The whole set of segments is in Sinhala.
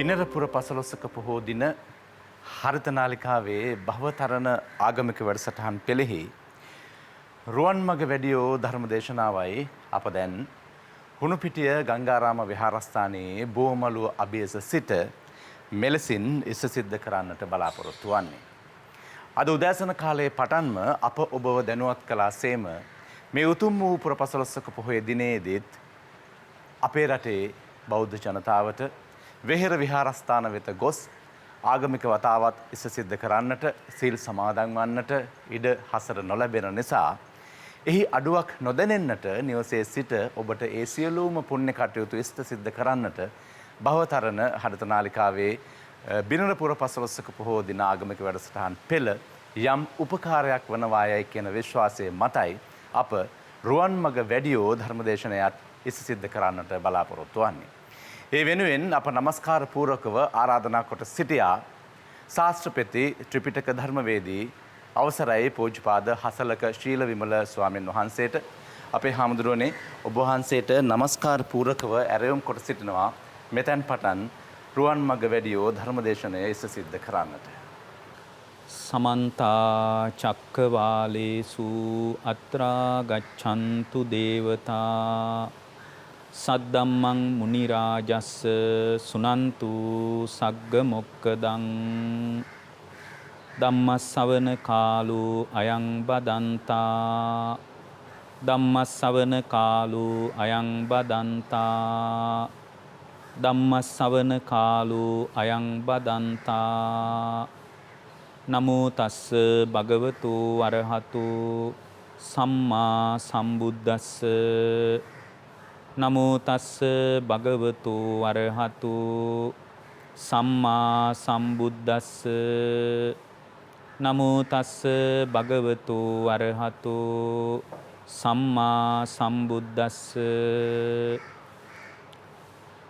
බිනරපුර පසළොස්වක පොහෝ දින හරිත නාලිකාවේ භවතරණ ආගමික වැඩසටහන් පෙළෙහි රුවන්මග වැඩියෝ ධර්ම දේශනාවයි අප දැන් හුණුපිටිය ගංගාරාම විහාරස්ථානයේ බෝමළුව අභියස සිට මෙලෙසින් ඉෂ සිද්ධ කරන්නට බලාපොරොත්තු වන්නේ. අද උදෑසන කාලයේ පටන්ම අප ඔබව දැනුවත් කළාසේම මේ උතුම් වූ පුර පසළොස්වක පොහොය දිනයේදීත් අපේ රටේ බෞද්ධ ජනතාවට වෙහෙර විහාරස්ථාන වෙත ගොස් ආගමික වතාවත් ඉෂ සිද්ධ කරන්නට සීල් සමාදන් වන්නට ඉඩ හසර නොලැබෙන නිසා එහි අඩුවක් නොදැනෙන්නට නිවසේ සිට ඔබට ඒ සියලුම පුණ්‍ය කටයුතු ඉෂ්ට සිද්ධ කරන්නට භවතරණ හරිත නාලිකාවේ බිනරපුර පසළොස්වක පොහෝ දින ආගමික වැඩසටහන් පෙළ යම් උපකාරයක් වනවායයි කියන විශ්වාසය මතයි අප රුවන්මග වැඩියෝ ධර්මදේශනයත් ඉෂ සිද්ධ කරන්නට බලාපොරොත්තු වන්නේ. ඒ වෙනුවෙන් අප නමස්කාර පූර්වකව ආරාධනා කොට සිටියා ශාස්ත්‍රපති ත්‍රිපිටක ධර්මවේදී අවසරයි පූජ්‍යපාද හසලක ශීල විමල ස්වාමීන් වහන්සේට අපේ හාමුදුරුවනේ ඔබ වහන්සේට නමස්කාර පූර්වකව ඇරයුම් කොට සිටිනවා මෙතෙන් පටන් රුවන්මග වැඩියෝ ධර්මදේශනය ඉෂ සිද්ධ කරන්නට. සමන්ත චක්කවාලේසු අත්‍රා ගච්ඡන්තු දේවතා සද්දම්මං මුනි රාජස්ස සුනන්තු සග්ග මොක්කදං ධම්මස්සවන කාලෝ අයං බදන්තා ධම්මස්සවන කාලෝ අයං බදන්තා ධම්මස්සවන කාලෝ අයං බදන්තා නමෝ තස්ස භගවතු අරහතු සම්මා සම්බුද්දස්ස නමෝ තස්ස භගවතු අරහතු සම්මා සම්බුද්දස්ස නමෝ තස්ස භගවතු අරහතු සම්මා සම්බුද්දස්ස.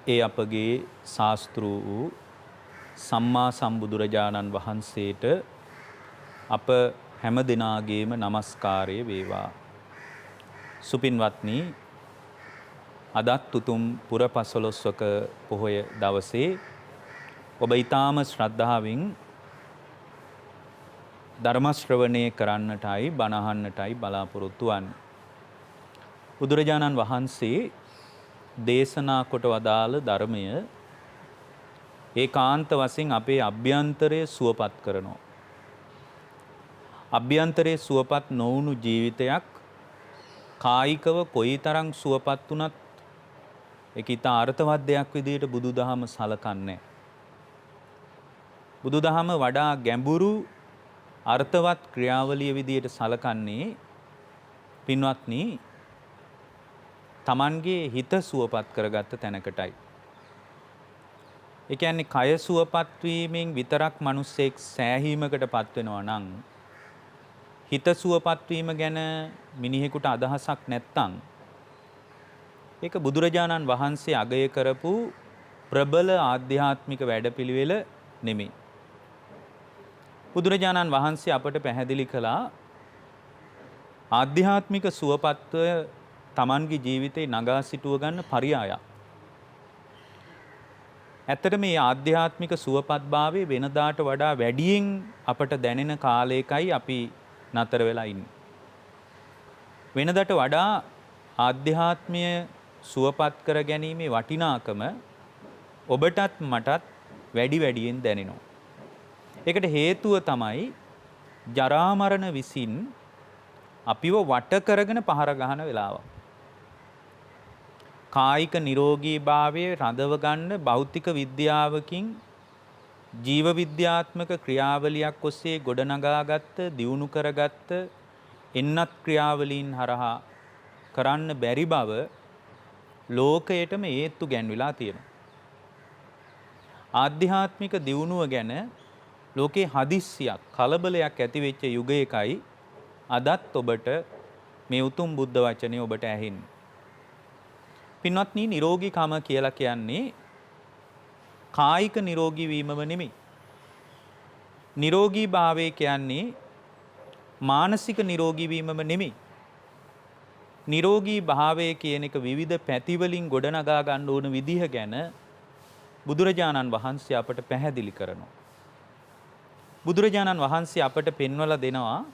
ඒ අපගේ ශාස්තෘ වූ සම්මා සම්බුදුරජාණන් වහන්සේට අප හැම දිනාගේම නමස්කාරය වේවා. සුපින්වත්නි, අදත් උතුම් පුර පසළොස්වක පොහොය දවසේ ඔබ ඊටාම ශ්‍රද්ධාවෙන් ධර්ම ශ්‍රවණය කරන්නටයි බණ අහන්නටයි බලාපොරොත්තු වන්නේ. බුදුරජාණන් වහන්සේ දේශනා කොට වදාළ ධර්මය ඒකාන්ත වශයෙන් අපේ අභ්‍යන්තරය සුවපත් කරනවා. අභ්‍යන්තරයේ සුවපත් නොවුණු ජීවිතයක් කායිකව කොයිතරම් සුවපත් වුණත් ඒක ඊට අර්ථවත් දෙයක් විදිහට බුදුදහම සලකන්නේ. බුදුදහම වඩා ගැඹුරු අර්ථවත් ක්‍රියාවලිය විදිහට සලකන්නේ පින්වත්නි Tamanගේ හිත සුවපත් කරගත්ත තැනකටයි. ඒ කියන්නේ කය සුවපත් වීමෙන් විතරක් මිනිස්සෙක් සෑහීමකටපත් වෙනවා නම් හිත සුවපත් වීම ගැන මිනිහෙකුට අදහසක් නැත්තම් ඒක බුදුරජාණන් වහන්සේ අගය කරපු ප්‍රබල ආධ්‍යාත්මික වැඩපිළිවෙල නෙමෙයි. බුදුරජාණන් වහන්සේ අපට පැහැදිලි කළා ආධ්‍යාත්මික සුවපත්වය Tamanගේ ජීවිතේ නගා සිටුව ගන්න පරියායක්. ඇත්තට මේ ආධ්‍යාත්මික සුවපත්භාවයේ වෙනදාට වඩා වැඩියෙන් අපට දැනෙන කාලයකයි අපි නතර වෙලා ඉන්නේ. වෙනදාට වඩා ආධ්‍යාත්මය සුවපත් කර ගැනීමේ වටිනාකම ඔබටත් මටත් වැඩි වැඩියෙන් දැනෙනවා. ඒකට හේතුව තමයි ජරා මරණ විසින් අපිව වට කරගෙන පහර ගහන වෙලාව. කායික නිරෝගීභාවය රඳව ගන්න භෞතික විද්‍යාවකින් ජීව විද්‍යාත්මක ක්‍රියාවලියක් ඔස්සේ ගොඩනගාගත්ත දියුණු කරගත්ත එන්නත් ක්‍රියාවලීන් හරහා කරන්න බැරි බව ලෝකයටම හේතු ගැන්විලා තියෙනවා. ආධ්‍යාත්මික දියුණුව ගැන ලෝකේ හදිස්සියක් කලබලයක් ඇති වෙච්ච යුගයකයි අදත් ඔබට මේ උතුම් බුද්ධ වචනේ ඔබට ඇහෙන්නේ. පින්වත්නි, නිරෝගීකම කියලා කියන්නේ කායික නිරෝගී වීමම නෙමෙයි. නිරෝගී භාවය කියන්නේ මානසික නිරෝගී වීමම නෙමෙයි. නිරෝගී භාවය කියන එක විවිධ පැතිවලින් ගොඩනගා ගන්න ඕන විදිහ ගැන බුදුරජාණන් වහන්සේ අපට පැහැදිලි කරනවා. බුදුරජාණන් වහන්සේ අපට පෙන්වලා දෙනවා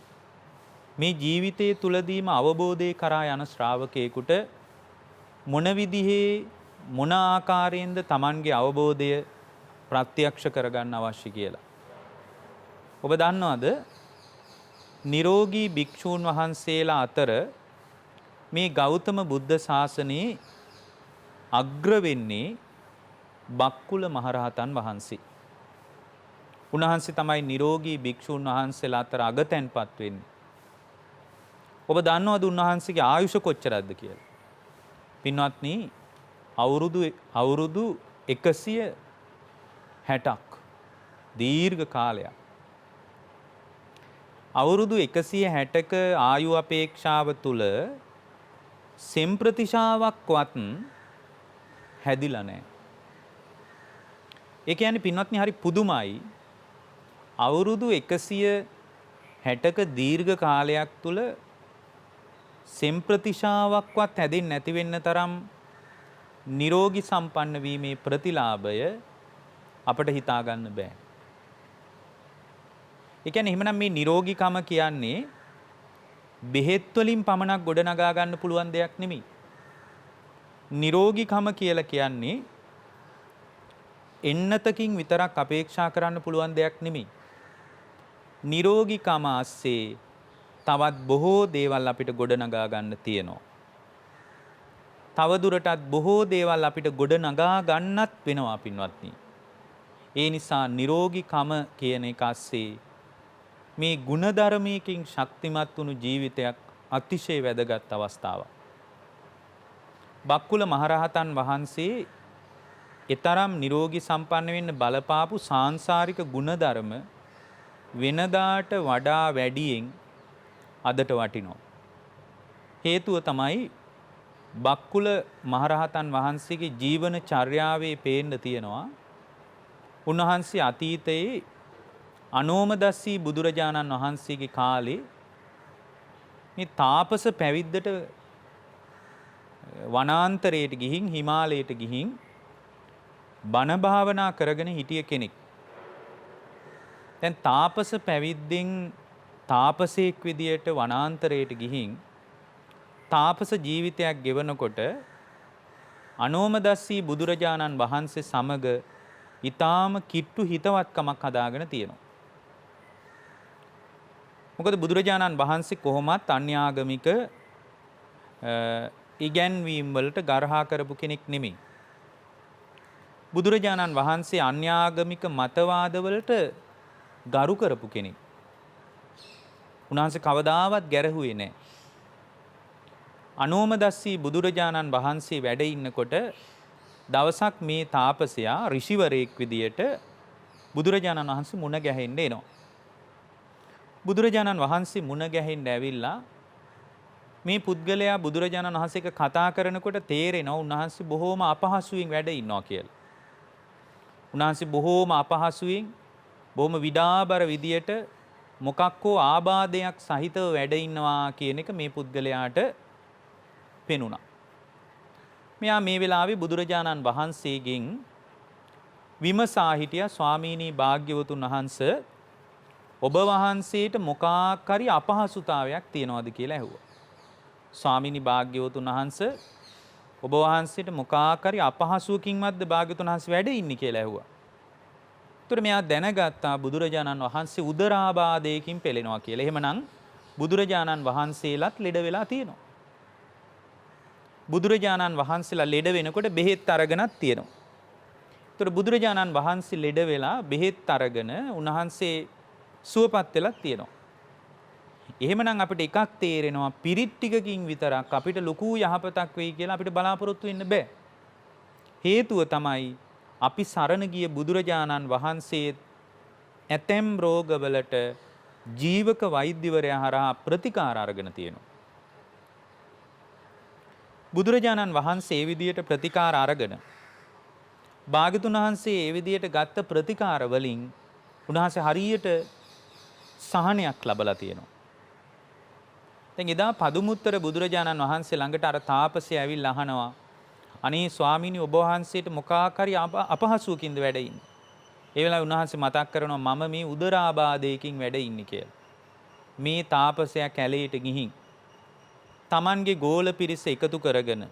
මේ ජීවිතයේ තුලදීම අවබෝධය කරා යන ශ්‍රාවකයෙකුට මොන විදිහේ මොන ආකාරයෙන්ද Tamanගේ අවබෝධය ප්‍රත්‍යක්ෂ කරගන්න අවශ්‍ය කියලා. ඔබ දන්නවද? නිරෝගී භික්ෂූන් වහන්සේලා අතර මේ ගෞතම බුද්ධ ශාසනයේ අග්‍ර වෙන්නේ බක්කුල මහරහතන් වහන්සේ. උන්වහන්සේ තමයි නිරෝගී භික්ෂූන් වහන්සේලා අතර අගතැන්පත් වෙන්නේ. ඔබ දන්නවද උන්වහන්සේගේ ආයුෂ කොච්චරද කියලා? පින්වත්නි, අවුරුදු 160ක් දීර්ඝ කාලයක්. අවුරුදු 160ක ආයු අපේක්ෂාව තුල සෙම් ප්‍රතිශාවක්වත් හැදිලා නැහැ. ඒ කියන්නේ පින්වත්නි හරි පුදුමයි. අවුරුදු 160ක දීර්ඝ කාලයක් තුල සෙම් ප්‍රතිශාවක්වත් හැදෙන්නේ නැති වෙන්න තරම් නිරෝගී සම්පන්න වීමේ ප්‍රතිලාභය අපට හිතා ගන්න බෑ. ඒ කියන්නේ එහෙමනම් මේ නිරෝගීකම කියන්නේ බෙහෙත් වලින් පමණක් ගොඩනගා ගන්න පුළුවන් දෙයක් නෙමෙයි. නිරෝගීකම කියලා කියන්නේ එන්නතකින් විතරක් අපේක්ෂා කරන්න පුළුවන් දෙයක් නෙමෙයි. නිරෝගීකම ASCII තවත් බොහෝ දේවල් අපිට ගොඩනගා ගන්න තියෙනවා. තව දුරටත් බොහෝ දේවල් අපිට ගොඩනගා ගන්නත් වෙනවා පින්වත්නි. ඒ නිසා නිරෝගීකම කියන එක ASCII මේ ගුණධර්මයකින් ශක්තිමත් වුණු ජීවිතයක් අතිශය වැදගත් අවස්ථාවක්. බක්කුල මහරහතන් වහන්සේ ඊතරම් නිරෝගී සම්පන්න වෙන්න බලපාපු සාංශාරික ගුණධර්ම වෙනදාට වඩා වැඩියෙන් අදට වටිනවා. හේතුව තමයි බක්කුල මහරහතන් වහන්සේගේ ජීවන චර්යාවේ පේන්න තියෙනවා. උන්වහන්සේ අතීතයේ අනෝමදස්සී බුදුරජාණන් වහන්සේගේ කාලේ මේ තාපස පැවිද්දට වනාන්තරයට ගිහින් හිමාලයට ගිහින් බණ භාවනා කරගෙන හිටිය කෙනෙක්. දැන් තාපස පැවිද්දෙන් තාපසයෙක් විදියට වනාන්තරයට ගිහින් තාපස ජීවිතයක් ගෙවනකොට අනෝමදස්සී බුදුරජාණන් වහන්සේ සමග ඊටාම කිට්ටු හිතවත්කමක් හදාගෙන තියෙනවා. මොකද බුදුරජාණන් වහන්සේ කොහොමත් අන්‍යාගමික ඉගැන්වීම් වලට ගරහා කරපු කෙනෙක් නෙමෙයි. බුදුරජාණන් වහන්සේ අන්‍යාගමික මතවාදවලට ගරු කරපු කෙනෙක්. උන්වහන්සේ කවදාවත් ගැරහුවේ නැහැ. අනෝමදස්සී බුදුරජාණන් වහන්සේ වැඩ ඉන්නකොට දවසක් මේ තාපසයා ඍෂිවරයෙක් විදියට බුදුරජාණන් වහන්සේ මුණ ගැහෙන්න එනවා. බුදුරජාණන් වහන්සේ මුණ ගැහෙන්න ඇවිල්ලා මේ පුද්ගලයා බුදුරජාණන් වහන්සේක කතා කරනකොට තේරෙනවා උන්වහන්සේ බොහෝම අපහසුයෙන් වැඩ ඉන්නවා කියලා. උන්වහන්සේ බොහෝම අපහසුයෙන් බොහොම විඩාබර විදියට මොකක් හෝ ආබාධයක් සහිතව වැඩ ඉන්නවා කියන එක මේ පුද්ගලයාට පෙනුණා. මෙයා මේ වෙලාවේ බුදුරජාණන් වහන්සේගෙන් විමසා හිටියා ස්වාමීනි භාග්‍යවතුන් වහන්සේ ඔබ වහන්සේට මොකක් හරි අපහසුතාවයක් තියනවද කියලා ඇහුවා. ස්වාමීනි භාග්‍යවතුන් වහන්සේ ඔබ වහන්සේට මොකක් හරි අපහසුවකින්වත්ද භාග්‍යවතුන් වහන්සේ වැඩ ඉන්නේ කියලා ඇහුවා. ඒතර මෙයා දැනගත්තා බුදුරජාණන් වහන්සේ උදරාබාධයකින් පෙළෙනවා කියලා. එහෙමනම් බුදුරජාණන් වහන්සේලාත් ලෙඩ වෙලා තියෙනවා. බුදුරජාණන් වහන්සේලා ලෙඩ වෙනකොට බෙහෙත් අරගෙනත් තියෙනවා. ඒතර බුදුරජාණන් වහන්සේ ලෙඩ වෙලා බෙහෙත් අරගෙන උන්වහන්සේ සුවපත් වෙලා තියෙනවා. එහෙමනම් අපිට එකක් තේරෙනවා පිරිත් ටිකකින් විතරක් අපිට ලොකු යහපතක් වෙයි කියලා අපිට බලාපොරොත්තු වෙන්න බෑ. හේතුව තමයි අපි සරණ ගිය බුදුරජාණන් වහන්සේ ඇතැම් රෝගවලට ජීවක වෛද්‍යවරයා හරහා ප්‍රතිකාර අරගෙන තියෙනවා. බුදුරජාණන් වහන්සේ ඒ විදියට ප්‍රතිකාර අරගෙන භාග්‍යතුන් වහන්සේ ඒ විදියට ගත්ත ප්‍රතිකාර වලින් උන්වහන්සේ හරියට සහනයක් ලැබලා තියෙනවා. දැන් එදා පදුමුත්තර බුදුරජාණන් වහන්සේ ළඟට අර තාපසයා ඇවිල්ලා අහනවා අනේ ස්වාමීනි ඔබ වහන්සේට මොකක් හරි අපහසුවකින්ද වැඩ ඉන්නේ. ඒ වෙලාවේ උන්වහන්සේ මතක් කරනවා මම මේ උදරාබාධයකින් වැඩ ඉන්නේ කියලා. මේ තාපසයා කැලේට ගිහින් තමන්ගේ ගෝල පිරිස එකතු කරගෙන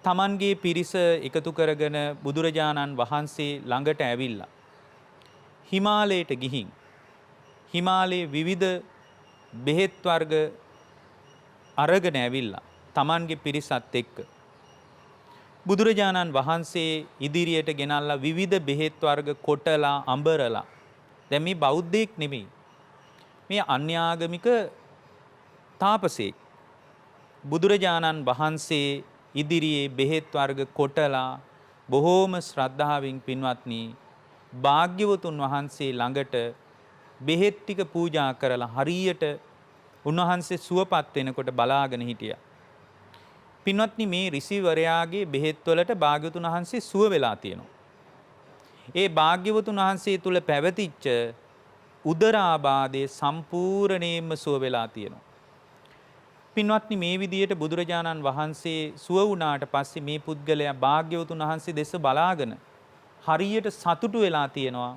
තමන්ගේ පිරිස එකතු කරගෙන බුදුරජාණන් වහන්සේ ළඟට ඇවිල්ලා හිමාලයට ගිහින් හිමාලයේ විවිධ බෙහෙත් වර්ග අරගෙන ඇවිල්ලා තමන්ගේ පිරිසත් එක්ක බුදුරජාණන් වහන්සේ ඉදිරියට ගෙනල්ලා විවිධ බෙහෙත් වර්ග කොටලා අඹරලා දැන් මේ බෞද්ධයෙක් නෙමෙයි මේ අන්‍යාගමික තාපසයෙක් බුදුරජාණන් වහන්සේ ඉදිරියේ බෙහෙත් වර්ග කොටලා බොහෝම ශ්‍රද්ධාවෙන් පින්වත්නි භාග්‍යවතුන් වහන්සේ ළඟට බෙහෙත් ටික පූජා කරලා හරියට උන්වහන්සේ සුවපත් වෙනකොට බලාගෙන හිටියා. පින්වත්නි මේ ඍෂිවරයාගේ බෙහෙත් වලට භාග්‍යවතුන් වහන්සේ සුව වෙලා තියෙනවා. ඒ භාග්‍යවතුන් වහන්සේ තුල පැවතිච්ච උදරාබාධය සම්පූර්ණයෙන්ම සුව වෙලා තියෙනවා. පින්වත්නි මේ විදියට බුදුරජාණන් වහන්සේ සුව වුණාට පස්සේ මේ පුද්ගලයා භාග්‍යවතුන් වහන්සේ දෙස බලාගෙන හරියට සතුටු වෙලා තියෙනවා.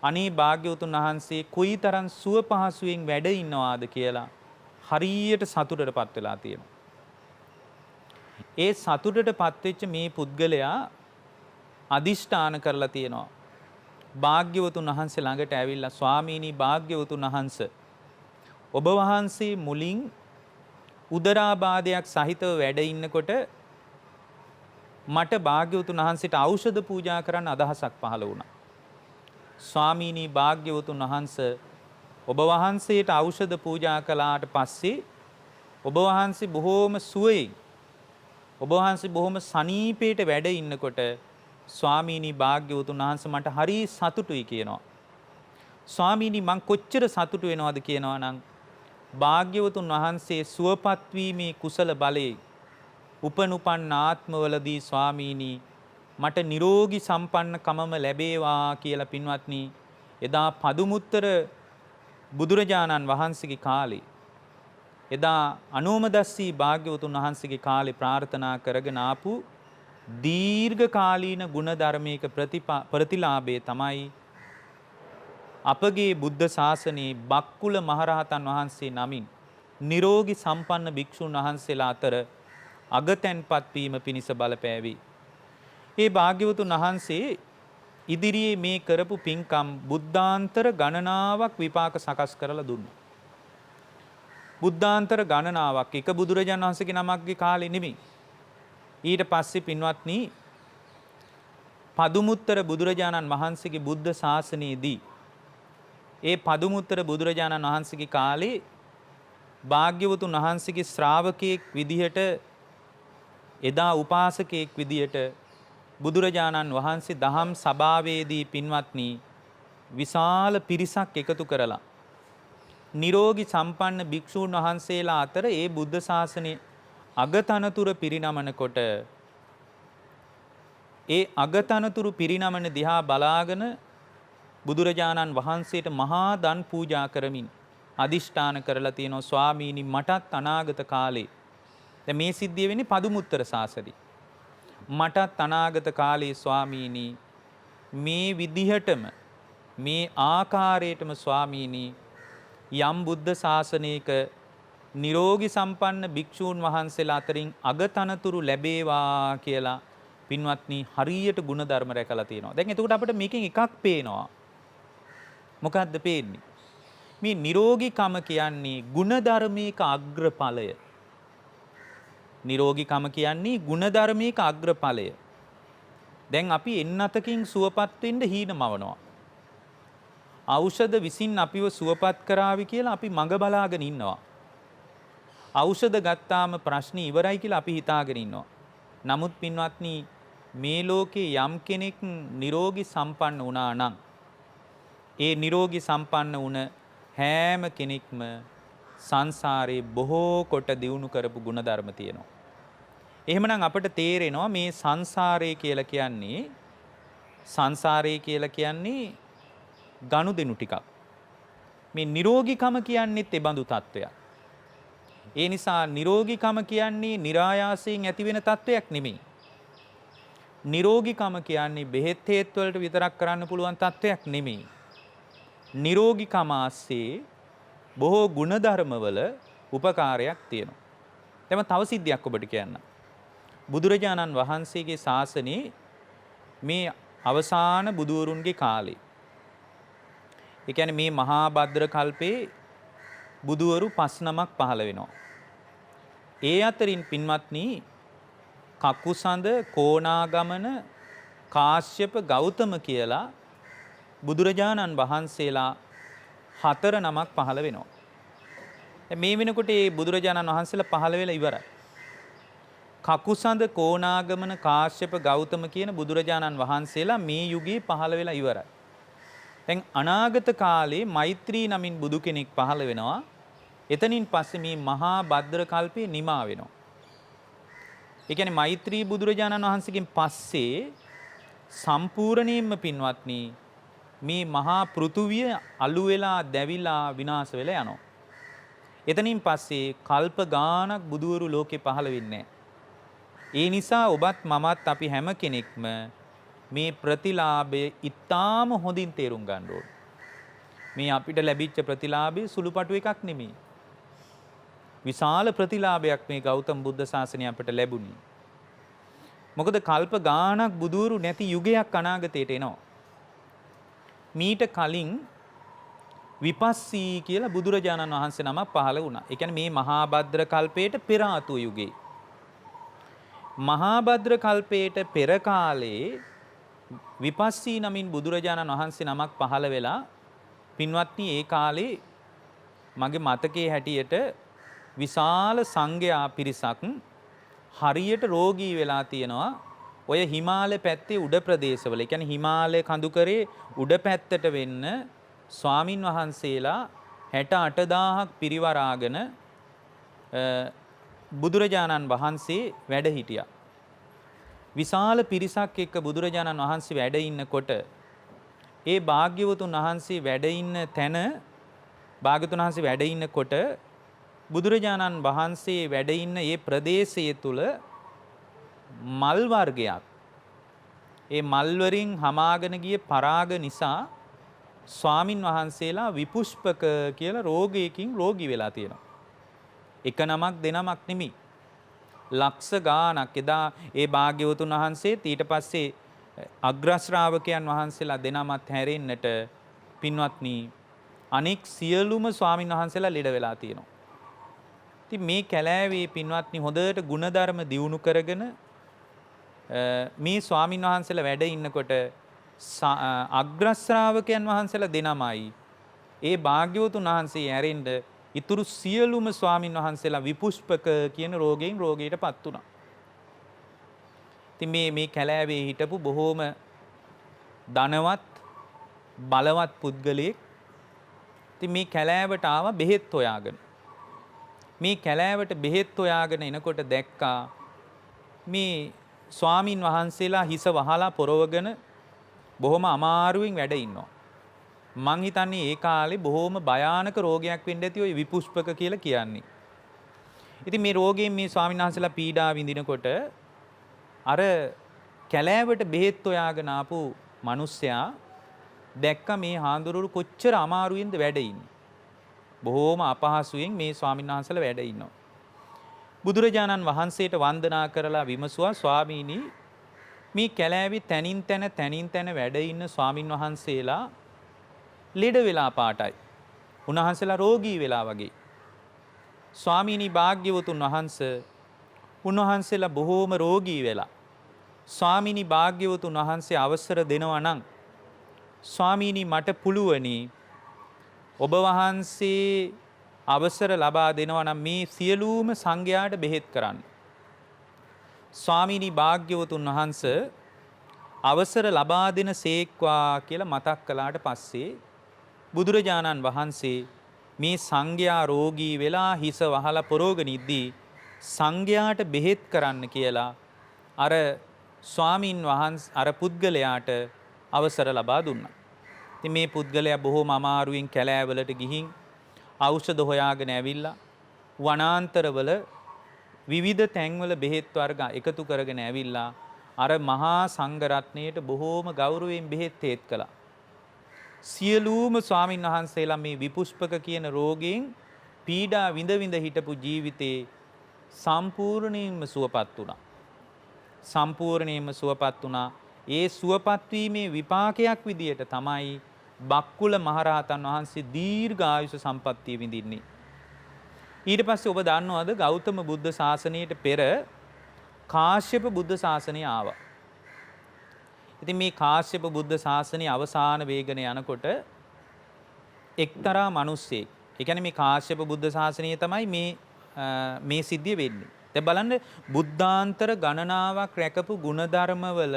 අනේ භාග්‍යවතුන් වහන්සේ කොයිතරම් සුව පහසුවෙන් වැඩ ඉන්නවාද කියලා හරියට සතුටටපත් වෙලා තියෙනවා. ඒ සතුටටපත් වෙච්ච මේ පුද්ගලයා අදිෂ්ඨාන කරලා තියෙනවා. භාග්‍යවතුන් වහන්සේ ළඟට ඇවිල්ලා ස්වාමීනි භාග්‍යවතුන් වහන්සේ ඔබ වහන්සේ මුලින් උදරාබාධයක් සහිතව වැඩ ඉන්නකොට මට භාග්‍යවතුන් වහන්සේට ඖෂධ පූජා කරන්න අදහසක් පහළ වුණා. ස්වාමීනි භාග්‍යවතුන් වහන්සේ ඔබ වහන්සේට ඖෂධ පූජා කළාට පස්සේ ඔබ වහන්සේ බොහෝම සුවයෙන් ඔබ වහන්සේ බොහොම සනීපේට වැඩ ඉන්නකොට ස්වාමීනි භාග්‍යවතුන් වහන්සේ මට හරි සතුටුයි කියනවා. ස්වාමීනි මං කොච්චර සතුටු වෙනවද කියනවා නම් භාග්‍යවතුන් වහන්සේ සුවපත් වීමේ කුසල බලයේ උපනුපන් ආත්මවලදී ස්වාමීනි මට නිරෝගී සම්පන්න කමම ලැබේවා කියලා පින්වත්නි එදා පදුමුත්තර බුදුරජාණන් වහන්සේගේ කාලේ එදා අනෝමදස්සී භාග්‍යවතුන් වහන්සේගේ කාලේ ප්‍රාර්ථනා කරගෙන ආපු දීර්ඝ කාලීන ගුණධර්මයක ප්‍රතිලාභය තමයි අපගේ බුද්ධ ශාසනයේ බක්කුල මහරහතන් වහන්සේ නමින් නිරෝගී සම්පන්න භික්ෂුන් වහන්සේලා අතර අගතැන්පත් වීම පිණිස බලපෑවි. ඒ භාග්‍යවතුන් වහන්සේ ඉදිරියේ මේ කරපු පින්කම් බුද්ධාන්තර ගණනාවක් විපාක සකස් කරලා දුන්නා. බුද්ධාන්තර ගණනාවක් එක බුදුරජාණන් වහන්සේගේ නමක්ගේ කාලේ නෙමෙයි. ඊට පස්සේ පින්වත්නි පදුමුත්තර බුදුරජාණන් වහන්සේගේ බුද්ධ ශාසනයේදී ඒ පදුමුත්තර බුදුරජාණන් වහන්සේගේ කාලේ භාග්‍යවතුන් වහන්සේගේ ශ්‍රාවකයෙක් විදිහට එදා උපාසකයෙක් විදිහට බුදුරජාණන් වහන්සේ දහම් සභාවේදී පින්වත්නි විශාල පිරිසක් එකතු කරලා නිරෝගී සම්පන්න භික්ෂූන් වහන්සේලා අතර ඒ බුද්ධ ශාසනයේ අගතනතුර පිරිනමනකොට ඒ අගතනතුරු පිරිනමන දිහා බලාගෙන බුදුරජාණන් වහන්සේට මහා දන් පූජා කරමින් අදිෂ්ඨාන කරලා තියෙනවා ස්වාමීනි මටත් අනාගත කාලේ දැන් මේ සිද්ධිය වෙන්නේ පදුමුත්තර ශාසනයේ මටත් අනාගත කාලේ ස්වාමීනි මේ විදිහටම මේ ආකාරයටම ස්වාමීනි යම් බුද්ධ ශාසනයක නිරෝගී සම්පන්න භික්ෂූන් වහන්සේලා අතරින් අගතනතුරු ලැබේවා කියලා පින්වත්නි හරියට ಗುಣධර්ම රැකලා තියෙනවා. දැන් එතකොට අපිට මේකෙන් එකක් පේනවා. මොකද්ද පේන්නේ? මේ නිරෝගීකම කියන්නේ ಗುಣධර්මයක අග්‍රඵලය. නිරෝගීකම කියන්නේ ಗುಣධර්මයක අග්‍රඵලය. දැන් අපි එන්නතකින් සුවපත් වෙන්න හීනමවනවා. ඖෂධ විසින් අපිව සුවපත් කරાવી කියලා අපි මඟ බලාගෙන ඉන්නවා. ඖෂධ ගත්තාම ප්‍රශ්නේ ඉවරයි කියලා අපි හිතාගෙන ඉන්නවා. නමුත් පින්වත්නි මේ ලෝකේ යම් කෙනෙක් නිරෝගී සම්පන්න වුණා නම් ඒ නිරෝගී සම්පන්න වුණ හැම කෙනෙක්ම සංසාරේ බොහෝ කොට දියුණු කරපු ಗುಣධර්ම තියෙනවා. එහෙමනම් අපිට තේරෙනවා මේ සංසාරය කියලා කියන්නේ ගනුදෙනු ටිකක්. මේ නිරෝගීකම කියන්නේත් ඒ බඳු තත්වයක්. ඒ නිසා නිරෝගීකම කියන්නේ નિરાයාසයෙන් ඇති වෙන තත්වයක් නෙමෙයි. නිරෝගීකම කියන්නේ බෙහෙත් හේත් වලට විතරක් කරන්න පුළුවන් තත්වයක් නෙමෙයි. නිරෝගීකම ආස්සේ බොහෝ ಗುಣධර්මවල උපකාරයක් තියෙනවා. එතම තව සිද්ධියක් ඔබට කියන්න. බුදුරජාණන් වහන්සේගේ ශාසනයේ මේ අවසාන බුදුවරුන්ගේ කාලේ. ඒ කියන්නේ මේ මහා භද්‍ර කල්පේ බුදුවරු 5 නමක් පහළ වෙනවා. ඒ අතරින් පින්වත්නි කකුසඳ, කෝණාගමන, කාශ්‍යප, ගෞතම කියලා බුදුරජාණන් වහන්සේලා 4 නමක් පහළ වෙනවා. මේ වෙනකොට මේ බුදුරජාණන් වහන්සේලා පහළ වෙලා ඉවරයි. කකුසඳ, කෝණාගමන, කාශ්‍යප, ගෞතම කියන බුදුරජාණන් වහන්සේලා මේ යුගයේ පහළ වෙලා ඉවරයි. දැන් අනාගත කාලේ මෛත්‍රී නමින් බුදු කෙනෙක් පහළ වෙනවා. එතනින් පස්සේ මේ මහා භද්‍ර කල්පේ නිමා වෙනවා. ඒ කියන්නේ මෛත්‍රී බුදුරජාණන් වහන්සේගෙන් පස්සේ සම්පූර්ණයෙන්ම පින්වත්නි මේ මහා පෘථුවිය අළු වෙලා දැවිලා විනාශ වෙලා යනවා. එතනින් පස්සේ කල්ප ගාණක් බුදුවරු ලෝකේ පහළ වෙන්නේ නැහැ. ඒ නිසා ඔබත් මමත් අපි හැම කෙනෙක්ම මේ ප්‍රතිලාභය ඊටාම හොඳින් තේරුම් ගන්න ඕන. මේ අපිට ලැබිච්ච ප්‍රතිලාභය සුළුපටු එකක් නෙමෙයි. විශාල ප්‍රතිලාභයක් මේ ගෞතම බුද්ධ ශාසනය අපට ලැබුණේ. මොකද කල්ප ගාණක් බුදුවරු නැති යුගයක් අනාගතයට එනවා. මීට කලින් විපස්සී කියලා බුදුරජාණන් වහන්සේ නමක් පහළ වුණා. ඒ කියන්නේ මේ මහා භද්‍ර කල්පයට පෙර ආතු යුගයේ. මහා භද්‍ර කල්පයට පෙර කාලේ විපස්සී නමින් බුදුරජාණන් වහන්සේ නමක් පහළ වෙලා පින්වත්නි ඒ කාලේ මගේ මතකයේ හැටියට විශාල සංඝයා පිරිසක් හරියට රෝගී වෙලා තියෙනවා ඔය හිමාලය පැත්තේ උඩ ප්‍රදේශවල. ඒ කියන්නේ හිමාලය කඳුකරේ උඩ පැත්තට වෙන්න ස්වාමින් වහන්සේලා 68000ක් පිරිවරාගෙන බුදුරජාණන් වහන්සේ වැඩ හිටියා. විශාල පිරිසක් එක්ක බුදුරජාණන් වහන්සේ වැඩ ඉන්නකොට ඒ භාග්‍යවතුන් වහන්සේ වැඩ ඉන්න තැන භාග්‍යවතුන් වහන්සේ වැඩ ඉන්නකොට බුදුරජාණන් වහන්සේ වැඩ ඉන්න ඒ ප්‍රදේශය තුල මල් වර්ගයක් ඒ මල් වලින් හමාගෙන ගිය පරාග නිසා ස්වාමින් වහන්සේලා විපුෂ්පක කියලා රෝගයකින් රෝගී වෙලා තියෙනවා. එක නමක් දෙනමක් නෙමෙයි. ලක්ෂ ගාණක් එදා ඒ භාග්‍යවතුන් වහන්සේත් ඊට පස්සේ අග්‍ර ශ්‍රාවකයන් වහන්සේලා දෙනමත් හැරෙන්නට පින්වත්නි අනෙක් සියලුම ස්වාමින් වහන්සේලා ලෙඩ වෙලා තියෙනවා. ඉතින් මේ කැලෑවේ පින්වත්නි හොඳට ಗುಣධර්ම දියුණු කරගෙන මේ ස්වාමින් වහන්සේලා වැඩ ඉන්නකොට අග්‍ර ශ්‍රාවකයන් වහන්සේලා දෙනමයි ඒ භාග්‍යවතුන් වහන්සේ හැරෙන්න ඉතුරු සියලුම ස්වාමින් වහන්සේලා විපුෂ්පක කියන රෝගයෙන් රෝගීටපත් වුණා. ඉතින් මේ කැලෑවේ හිටපු බොහෝම ධනවත් බලවත් පුද්ගලයෙක් ඉතින් මේ කැලෑවට ආවා බෙහෙත් හොයාගෙන. මේ කැලෑවට බෙහෙත් හොයාගෙන එනකොට දැක්කා මේ ස්වාමින් වහන්සේලා හිස වහලා පොරවගෙන බොහොම අමාරුවෙන් වැඩ ඉන්නවා. මං හිතන්නේ ඒ කාලේ බොහොම භයානක රෝගයක් වෙන්න ඇති ඔය විපුෂ්පක කියලා කියන්නේ. ඉතින් මේ රෝගයෙන් මේ ස්වාමීන් වහන්සේලා පීඩා විඳිනකොට අර කැලෑවට බෙහෙත් හොයාගෙන ආපු මිනිස්සයා දැක්ක මේ හාමුදුරුවෝ කොච්චර අමාරුවෙන්ද වැඩ ඉන්නේ. බොහොම අපහසුයෙන් මේ ස්වාමීන් වහන්සේලා වැඩ ඉන්නවා. බුදුරජාණන් වහන්සේට වන්දනා කරලා විමසුවා ස්වාමීනි මේ කැලෑවේ තනින් තැන වැඩ ඉන්න ස්වාමින් වහන්සේලා ලෙඩ වෙලා පාටයි. උන්වහන්සේලා රෝගී වෙලා වගේ. ස්වාමීනි භාග්‍යවතුන් වහන්සේ උන්වහන්සේලා බොහෝම රෝගී වෙලා. ස්වාමීනි භාග්‍යවතුන් වහන්සේ අවසර දෙනවා නම් ස්වාමීනි මට පුළුවනි ඔබ වහන්සේ අවසර ලබා දෙනවා නම් මේ සියලුම සංඝයාට බෙහෙත් කරන්න. ස්වාමීනි භාග්‍යවතුන් වහන්සේ අවසර ලබා දෙන සේක්වා කියලා මතක් කළාට පස්සේ බුදුරජාණන් වහන්සේ මේ සංඝයා රෝගී වෙලා හිස වහලා පොරෝගෙන ඉද්දී සංඝයාට බෙහෙත් කරන්න කියලා අර ස්වාමින් වහන්සේ අර පුද්ගලයාට අවසර ලබා දුන්නා. ඉතින් මේ පුද්ගලයා බොහොම අමාරුවෙන් කැලෑවලට ගිහින් ඖෂධ හොයාගෙන ඇවිල්ලා වනාන්තරවල විවිධ තැන්වල බෙහෙත් වර්ග එකතු කරගෙන ඇවිල්ලා අර මහා සංඝරත්නයට බොහෝම ගෞරවයෙන් බෙහෙත් තේත් කළා. සියලුම ස්වාමින් වහන්සේලා මේ විපුෂ්පක කියන රෝගයෙන් පීඩා විඳ විඳ හිටපු ජීවිතේ සම්පූර්ණයෙන්ම සුවපත් වුණා. සම්පූර්ණයෙන්ම සුවපත් වුණා. ඒ සුවපත් වීමේ විපාකයක් විදියට තමයි බක්කුල මහරහතන් වහන්සේ දීර්ඝායුෂ සම්පත්තිය විඳින්නේ. ඊට පස්සේ ඔබ දන්නවද ගෞතම බුද්ධ ශාසනයට පෙර කාශ්‍යප බුද්ධ ශාසනය ආවා. ඉතින් මේ කාශ්‍යප බුද්ධ ශාසනයේ අවසාන වේගන යනකොට එක්තරා මිනිස්සෙක්, ඒ කියන්නේ මේ කාශ්‍යප බුද්ධ ශාසනය තමයි මේ සිද්ධිය වෙන්නේ. දැන් බලන්න බුද්ධාන්තර ගණනාවක් රැකපු ಗುಣධර්මවල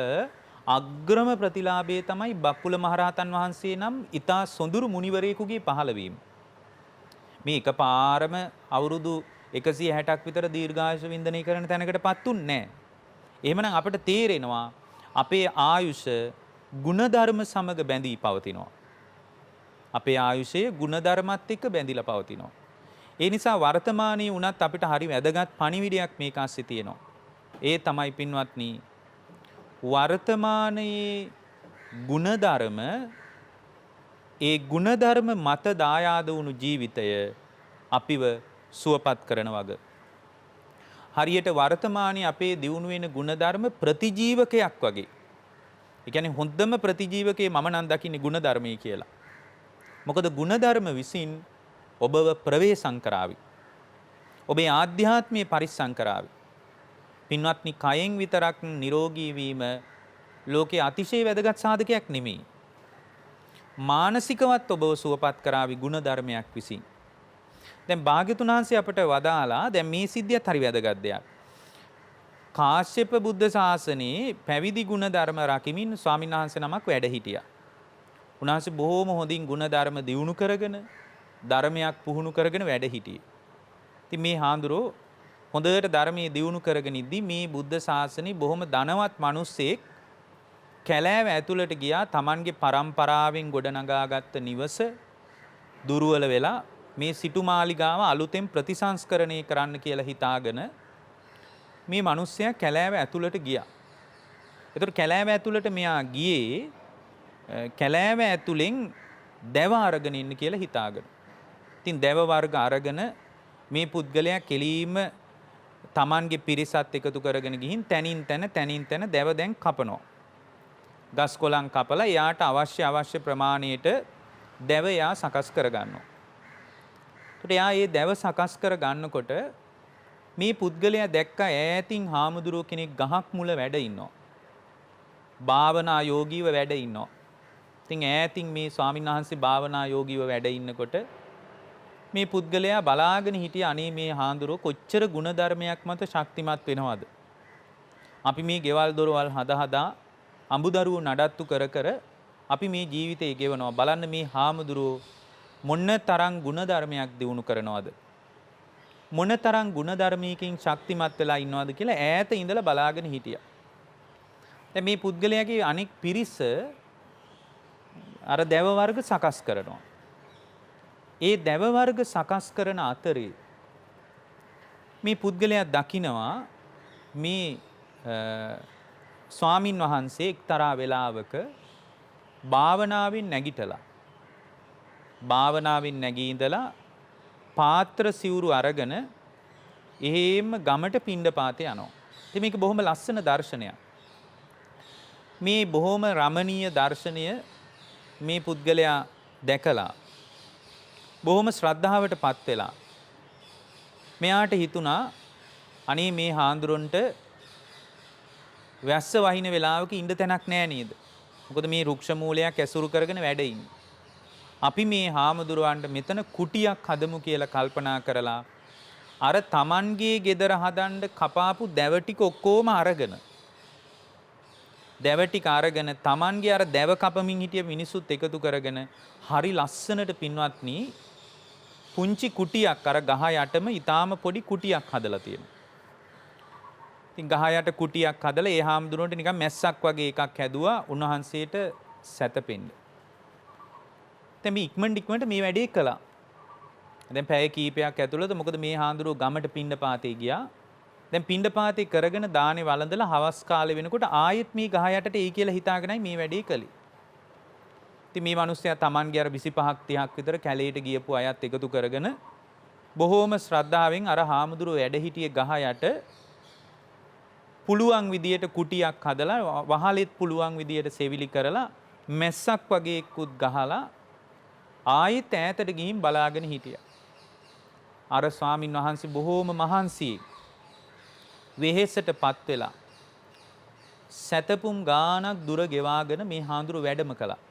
අග්‍රම ප්‍රතිලාභය තමයි බක්කුල මහරහතන් වහන්සේ නම් ඊතා සොඳුරු මුනිවරයෙකුගේ පහළවීම. මේ එකපාරම අවුරුදු 160ක් විතර දීර්ඝායුෂ වින්දනය කරන තැනකටපත් උන්නේ නැහැ. එහෙමනම් අපිට තේරෙනවා අපේ ආයුෂ ಗುಣධර්ම සමග බැඳී පවතිනවා. අපේ ආයුෂය ಗುಣධර්මත් එක්ක බැඳිලා පවතිනවා. ඒ නිසා වර්තමානයේ වුණත් අපිට හරි වැදගත් පණිවිඩයක් මේක ASCII තියෙනවා. ඒ තමයි පින්වත්නි වර්තමානයේ ಗುಣධර්ම ඒ ಗುಣධර්ම මත දායාද වුණු ජීවිතය අපිව සුවපත් කරන වග. හරියට වර්තමානයේ අපේ දියුණු වෙන ಗುಣධර්ම ප්‍රතිජීවකයක් වගේ. ඒ කියන්නේ හොඳම ප්‍රතිජීවකේ මම නම් දකින්නේ ಗುಣධර්මයේ කියලා. මොකද ಗುಣධර්ම විසින් ඔබව ප්‍රවේශම් කරાવી. ඔබේ ආධ්‍යාත්මයේ පරිස්සම් කරાવી. පින්වත්නි කයෙන් විතරක් නිරෝගී වීම ලෝකේ අතිශය වැදගත් සාධකයක් නෙමෙයි. මානසිකවත් ඔබව සුවපත් කරાવી ಗುಣධර්මයක් විසින්. දැන් භාග්‍යතුන් වහන්සේ අපට වදාලා දැන් මේ සිද්ධියත් හරි වැදගත් දෙයක්. කාශ්‍යප බුද්ධ ශාසනයේ පැවිදි ಗುಣධර්ම රකිමින් ස්වාමීන් වහන්සේ නමක් වැඩ හිටියා. උන්වහන්සේ බොහෝම හොඳින් ಗುಣධර්ම දියුණු කරගෙන ධර්මයක් පුහුණු කරගෙන වැඩ හිටියේ. ඉතින් මේ හාමුදුරුවෝ හොඳට ධර්මයේ දියුණු කරගෙන ඉද්දි මේ බුද්ධ ශාසනයේ බොහොම ධනවත් මිනිස්සෙක් කැලෑව ඇතුළට ගියා. Tamanගේ පරම්පරාවෙන් ගොඩනගාගත්ත නිවස දුර්වල වෙලා මේ සිටුමාලිගාව අලුතෙන් ප්‍රතිසංස්කරණය කරන්න කියලා හිතාගෙන මේ මිනිස්සයා කැලෑව ඇතුළට ගියා. ඒතකොට කැලෑව ඇතුළට මෙයා ගියේ කැලෑව ඇතුලෙන් දැව අරගෙන ඉන්න කියලා හිතාගෙන. ඉතින් දැව වර්ග අරගෙන මේ පුද්ගලයා කෙලීම Tamanගේ පිරිසත් එකතු කරගෙන ගිහින් තනින් තන දැව දැන් කපනවා. ගස් කොළන් කපලා එයාට අවශ්‍ය ප්‍රමාණයට දැව එයා සකස් කරගන්නවා. ඒකට එයා මේ දැව සකස් කර ගන්නකොට මේ පුද්ගලයා දැක්ක ඈතින් හාමුදුරුව කෙනෙක් ගහක් මුල වැඩ ඉන්නවා. භාවනා යෝගීව වැඩ ඉන්නවා. ඉතින් ඈතින් මේ ස්වාමීන් වහන්සේ භාවනා යෝගීව වැඩ ඉන්නකොට මේ පුද්ගලයා බලාගෙන හිටිය අනේ මේ හාමුදුරුව කොච්චර ಗುಣධර්මයක් මත ශක්තිමත් වෙනවද? අපි මේ ගෙවල් දොරවල් හදා අඹදරුව නඩත්තු කර අපි මේ ජීවිතේ ගෙවනවා. බලන්න මේ හාමුදුරුව මොන තරම් ಗುಣධර්මයක් දිනු කරනවද? මොන තරම් ಗುಣධර්මයකින් ශක්තිමත් වෙලා ඉන්නවද කියලා ඈත ඉඳලා බලාගෙන හිටියා. දැන් මේ පුද්ගලයාගේ අනෙක් පිරිස අර දැව වර්ග සකස් කරනවා. ඒ දැව වර්ග සකස් කරන අතරේ මේ පුද්ගලයා දකිනවා මේ ස්වාමින් වහන්සේ එක්තරා වෙලාවක භාවනාවෙන් නැගී ඉඳලා පාත්‍ර සිවුරු අරගෙන එහෙම ගමට පිණ්ඩපාතේ යනවා. ඉතින් මේක බොහොම ලස්සන දර්ශනයක්. මේ බොහොම රමණීය දර්ශනය මේ පුද්ගලයා දැකලා බොහොම ශ්‍රද්ධාවටපත් වෙලා මෙයාට හිතුණා අනේ මේ හාමුදුරන්ට වැස්ස වහින වෙලාවක ඉන්න තැනක් නෑ නේද? මොකද මේ රුක්ෂ මූලයක් ඇසුරු කරගෙන වැඩ ඉන්නේ. අපි මේ හාමුදුරුවන්ට මෙතන කුටියක් හදමු කියලා කල්පනා කරලා අර Tamanගේ ගෙදර හදන්න කපාපු දැව ටික ඔක්කොම අරගෙන Tamanගේ අර දැව කපමින් හිටිය මිනිස්සුත් එකතු කරගෙන හරි ලස්සනට පින්වත්නි පුංචි කුටියක් අර ගහ යටම ඊටාම පොඩි කුටියක් හදලා තියෙනවා. ඉතින් ගහ යට කුටියක් හදලා ඒ හාමුදුරුවන්ට නිකන් මැස්සක් වගේ එකක් හැදුවා උන්වහන්සේට සැතපෙන්න. දැන් මේ ඉක්මනට මේ වැඩේ කළා. දැන් පැය කීපයක් ඇතුළත මොකද මේ හාමුදුරුවෝ ගමට පින්නපාතේ ගියා. දැන් පිණ්ඩපාතේ කරගෙන දානේ වළඳලා හවස් කාලේ වෙනකොට ආයෙත් මේ ගහ යටට එයි කියලා හිතාගෙනයි මේ වැඩේ කළේ. ඉතින් මේ මිනිස්සයා Tamanගේ අර 25ක් 30ක් විතර කැලේට ගියපු අයත් එකතු කරගෙන බොහෝම ශ්‍රද්ධාවෙන් අර හාමුදුරුවෝ වැඩ හිටියේ ගහ යට පුළුවන් විදියට කුටියක් හදලා වහලෙත් පුළුවන් විදියට සෙවිලි කරලා මැස්සක් වගේ එක්කුත් ගහලා ආයෙත් ඈතට ගිහින් බලාගෙන හිටියා. අර ස්වාමින් වහන්සේ බොහෝම මහන්සියෙන් වෙහෙසටපත් වෙලා සතපුම් ගානක් දුර ගෙවාගෙන මේ හාමුදුරුවෝ වැඩම කළා.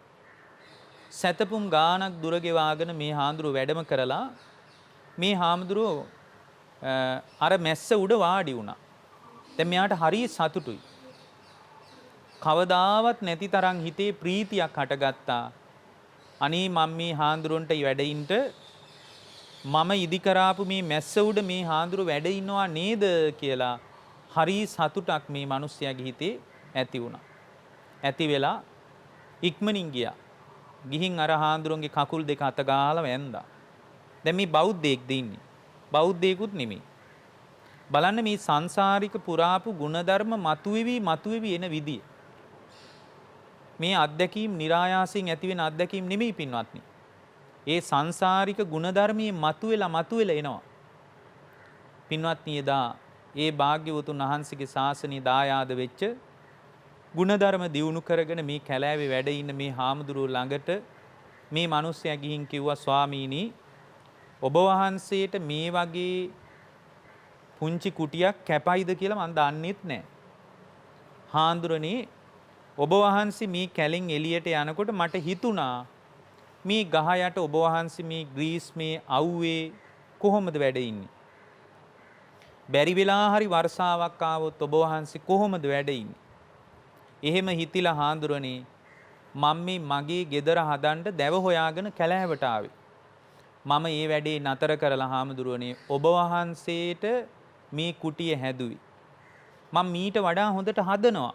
සතපුම් ගානක් දුර ගෙවාගෙන මේ හාමුදුරුවෝ වැඩම කරලා මේ හාමුදුරුවෝ අර මැස්ස උඩ වාඩි වුණා. දැන් මෙයාට හරිය සතුටුයි. කවදාවත් නැති තරම් හිතේ ප්‍රීතියක් හටගත්තා. අනේ මම මේ හාමුදුරන්ට වැඩින්ට මම ඉදි කරාපු මේ මැස්ස උඩ මේ හාමුදුරු වැඩ ඉන්නවා නේද කියලා හරිය සතුටක් මේ මිනිස්යාගේ හිතේ ඇති වුණා. ඇති වෙලා ඉක්මනින් ගියා. ගිහින් අර හාමුදුරන්ගේ කකුල් දෙක අත ගාලා වැන්දා. දැන් මේ බෞද්ධයෙක්ද ඉන්නේ? බෞද්ධයෙකුත් නෙමෙයි. බලන්න මේ සංසාරික පුරාපු ගුණධර්ම මතුවෙවි එන විදිය. මේ අත්දැකීම් નિરાයාසයෙන් ඇතිවෙන අත්දැකීම් නෙමෙයි පින්වත්නි. ඒ සංසාරික ගුණධර්මයේ මතුවෙලා එනවා. පින්වත්නි එදා ඒ භාග්‍යවතුන් වහන්සේගේ ශාසනයේ දායාද වෙච්ච ගුණධර්ම දියුණු කරගෙන මේ කැලෑවේ වැඩ ඉන්න මේ හාමුදුරුවෝ ළඟට මේ මිනිස්සයා ගිහින් කිව්වා ස්වාමීනි ඔබ වහන්සේට මේ වගේ පුංචි කුටියක් කැපයිද කියලා මම දන්නෙත් නැහැ. හාමුදුරනේ ඔබ වහන්සේ මේ කැලෙන් එළියට යනකොට මට හිතුණා මේ ගහ යට ඔබ වහන්සේ මේ ග්‍රීස්මේ අවුවේ කොහොමද වැඩ ඉන්නේ? බැරි වෙලා හරි වර්ෂාවක් ආවොත් ඔබ වහන්සේ කොහොමද වැඩ ඉන්නේ? එහෙම හිතිලා හාමුදුරනේ මම මේ මගේ ගෙදර හදන්න දැව හොයාගෙන කැලෑවට ආවේ. මම මේ වැඩේ නතර කරලා හාමුදුරනේ ඔබ වහන්සේට මේ කුටිය හැදුවේ. මම මීට වඩා හොඳට හදනවා.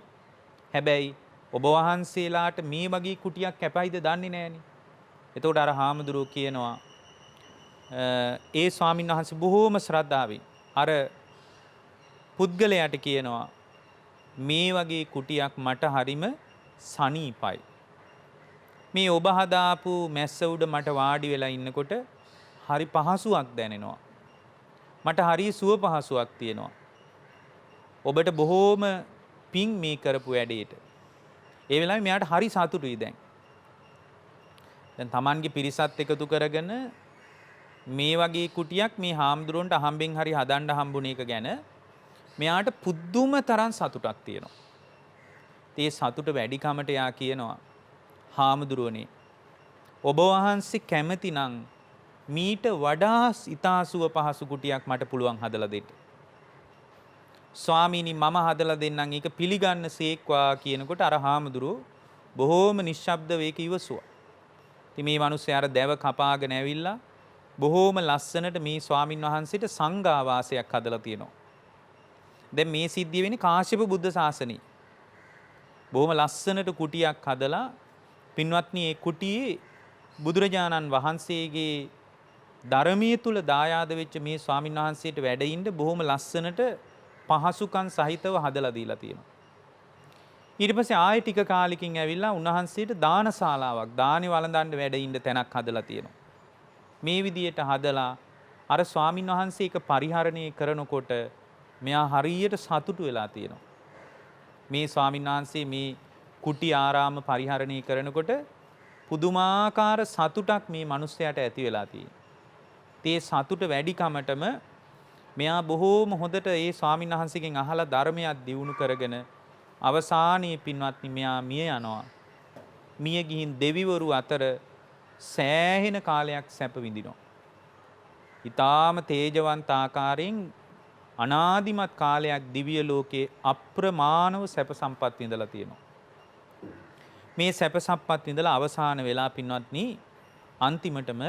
හැබැයි ඔබ වහන්සේලාට මේ වගේ කුටියක් කැපයිද දන්නේ නැහනේ. එතකොට අර හාමුදුරුවෝ කියනවා ඒ ස්වාමීන් වහන්සේ බොහෝම ශ්‍රද්ධාවෙන් අර පුද්ගලයාට කියනවා මේ වගේ කුටියක් මට හරිම සනීපයි. මේ ඔබ හදාපු මැස්ස උඩ මට වාඩි වෙලා ඉන්නකොට හරි පහසුවක් දැනෙනවා. මට හරිය සුව පහසුවක් තියෙනවා. ඔබට බොහෝම පිං මේ කරපු වැඩේට. ඒ වෙලාවේ මෙයාට හරි සතුටුයි දැන්. දැන් Tamanගේ පිරිසත් එකතු කරගෙන මේ වගේ කුටියක් මේ හාමුදුරන්ට අහම්බෙන් හරි හදන්න හම්බුන එක ගැන මෙයාට පුදුම තරම් සතුටක් තියෙනවා. ඒ සතුට වැඩි කමට යා කියනවා හාමුදුරුවනේ ඔබ වහන්සේ කැමති නම් මීට වඩා ඉතාසුව පහසු කුටියක් මට පුළුවන් හදලා දෙන්න. ස්වාමීනි මම හදලා දෙන්නම් ඒක පිළිගන්න සේක්වා කියනකොට අර හාමුදුරුවෝ බොහෝම නිශ්ශබ්දව ඒක ඉවසුවා. ඉතින් මේ මිනිස්සයා අර දැව කපාගෙන ඇවිල්ලා බොහෝම ලස්සනට මේ ස්වාමින් වහන්සේට සංඝාවාසයක් හදලා තියෙනවා. දැන් මේ සිද්ධිය වෙන්නේ කාශ්‍යප බුද්ධ ශාසනයේ. බොහොම ලස්සනට කුටියක් හදලා පින්වත්නි ඒ කුටියේ බුදුරජාණන් වහන්සේගේ ධර්මයේ තුල දායාද වෙච්ච මේ ස්වාමින් වහන්සේට වැඩ ඉන්න බොහොම ලස්සනට පහසුකම් සහිතව හදලා දීලා තියෙනවා. ඊට පස්සේ ආයෙ ටික කාලෙකින් ඇවිල්ලා උන්වහන්සේට දානශාලාවක් දානි වළඳන්න වැඩ ඉන්න තැනක් හදලා තියෙනවා. මේ විදියට හදලා අර ස්වාමින් වහන්සේ එක පරිහරණය කරනකොට මෙයා හරියට සතුටු වෙලා තියෙනවා. මේ ස්වාමින් වහන්සේ මේ කුටි ආරාම පරිහරණය කරනකොට පුදුමාකාර සතුටක් මේ මිනිස්යාට ඇති වෙලා තියෙනවා. ඒ සතුට වැඩි කමටම මෙයා බොහෝම හොඳට ඒ ස්වාමින් වහන්සේගෙන් අහලා ධර්මයක් දියුණු කරගෙන අවසානයේ පින්වත්නි මෙයා මිය යනවා. මිය ගිහින් දෙවිවරු අතර සෑහෙන කාලයක් සැප විඳිනවා. ඊටාම තේජවන්ත ආකාරයෙන් අනාදිමත් කාලයක් දිව්‍ය ලෝකේ අප්‍රමාණව සැප සම්පත් විඳලා තියෙනවා. මේ සැප සම්පත් විඳලා අවසාන වෙලා පින්වත්නි අන්තිමටම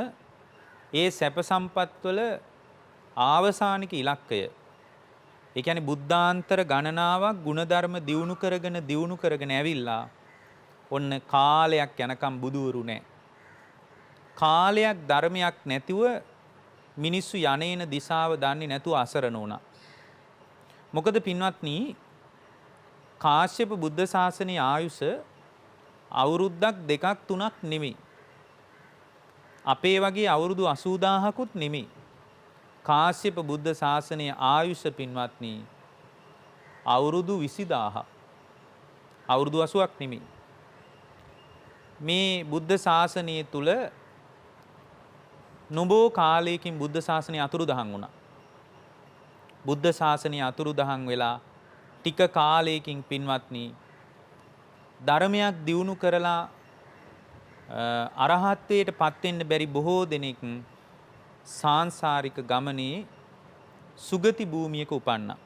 ඒ සැප සම්පත් වල ආවසානික ඉලක්කය ඒ කියන්නේ බුද්ධාන්තර ගණනාවක් ගුණධර්ම දියුණු කරගෙන ඇවිල්ලා ඔන්න කාලයක් යනකම් බුදුවරු නැහැ. කාලයක් ධර්මයක් නැතිව මිනිස්සු යන්නේන දිශාව දන්නේ නැතුව අසරණ වුණා. මොකද පින්වත්නි කාශ්‍යප බුද්ධ ශාසනයේ ආයුෂ අවුරුද්දක් දෙකක් තුනක් නෙමෙයි. අපේ වගේ අවුරුදු 80000කුත් නෙමෙයි. කාශ්‍යප බුද්ධ ශාසනයේ ආයුෂ පින්වත්නි අවුරුදු 20000ක්. අවුරුදු 80ක් නෙමෙයි. මේ බුද්ධ ශාසනය තුල නොබෝ කාලයකින් බුද්ධ ශාසනය අතුරුදහන් වුණා. බුද්ධ ශාසනය අතුරුදහන් වෙලා ටික කාලයකින් පින්වත්නි ධර්මයක් දියුණු කරලා අරහත්ත්වයට පත් වෙන්න බැරි බොහෝ දෙනෙක් සාංශාරික ගමනේ සුගති භූමියක උපන්නා.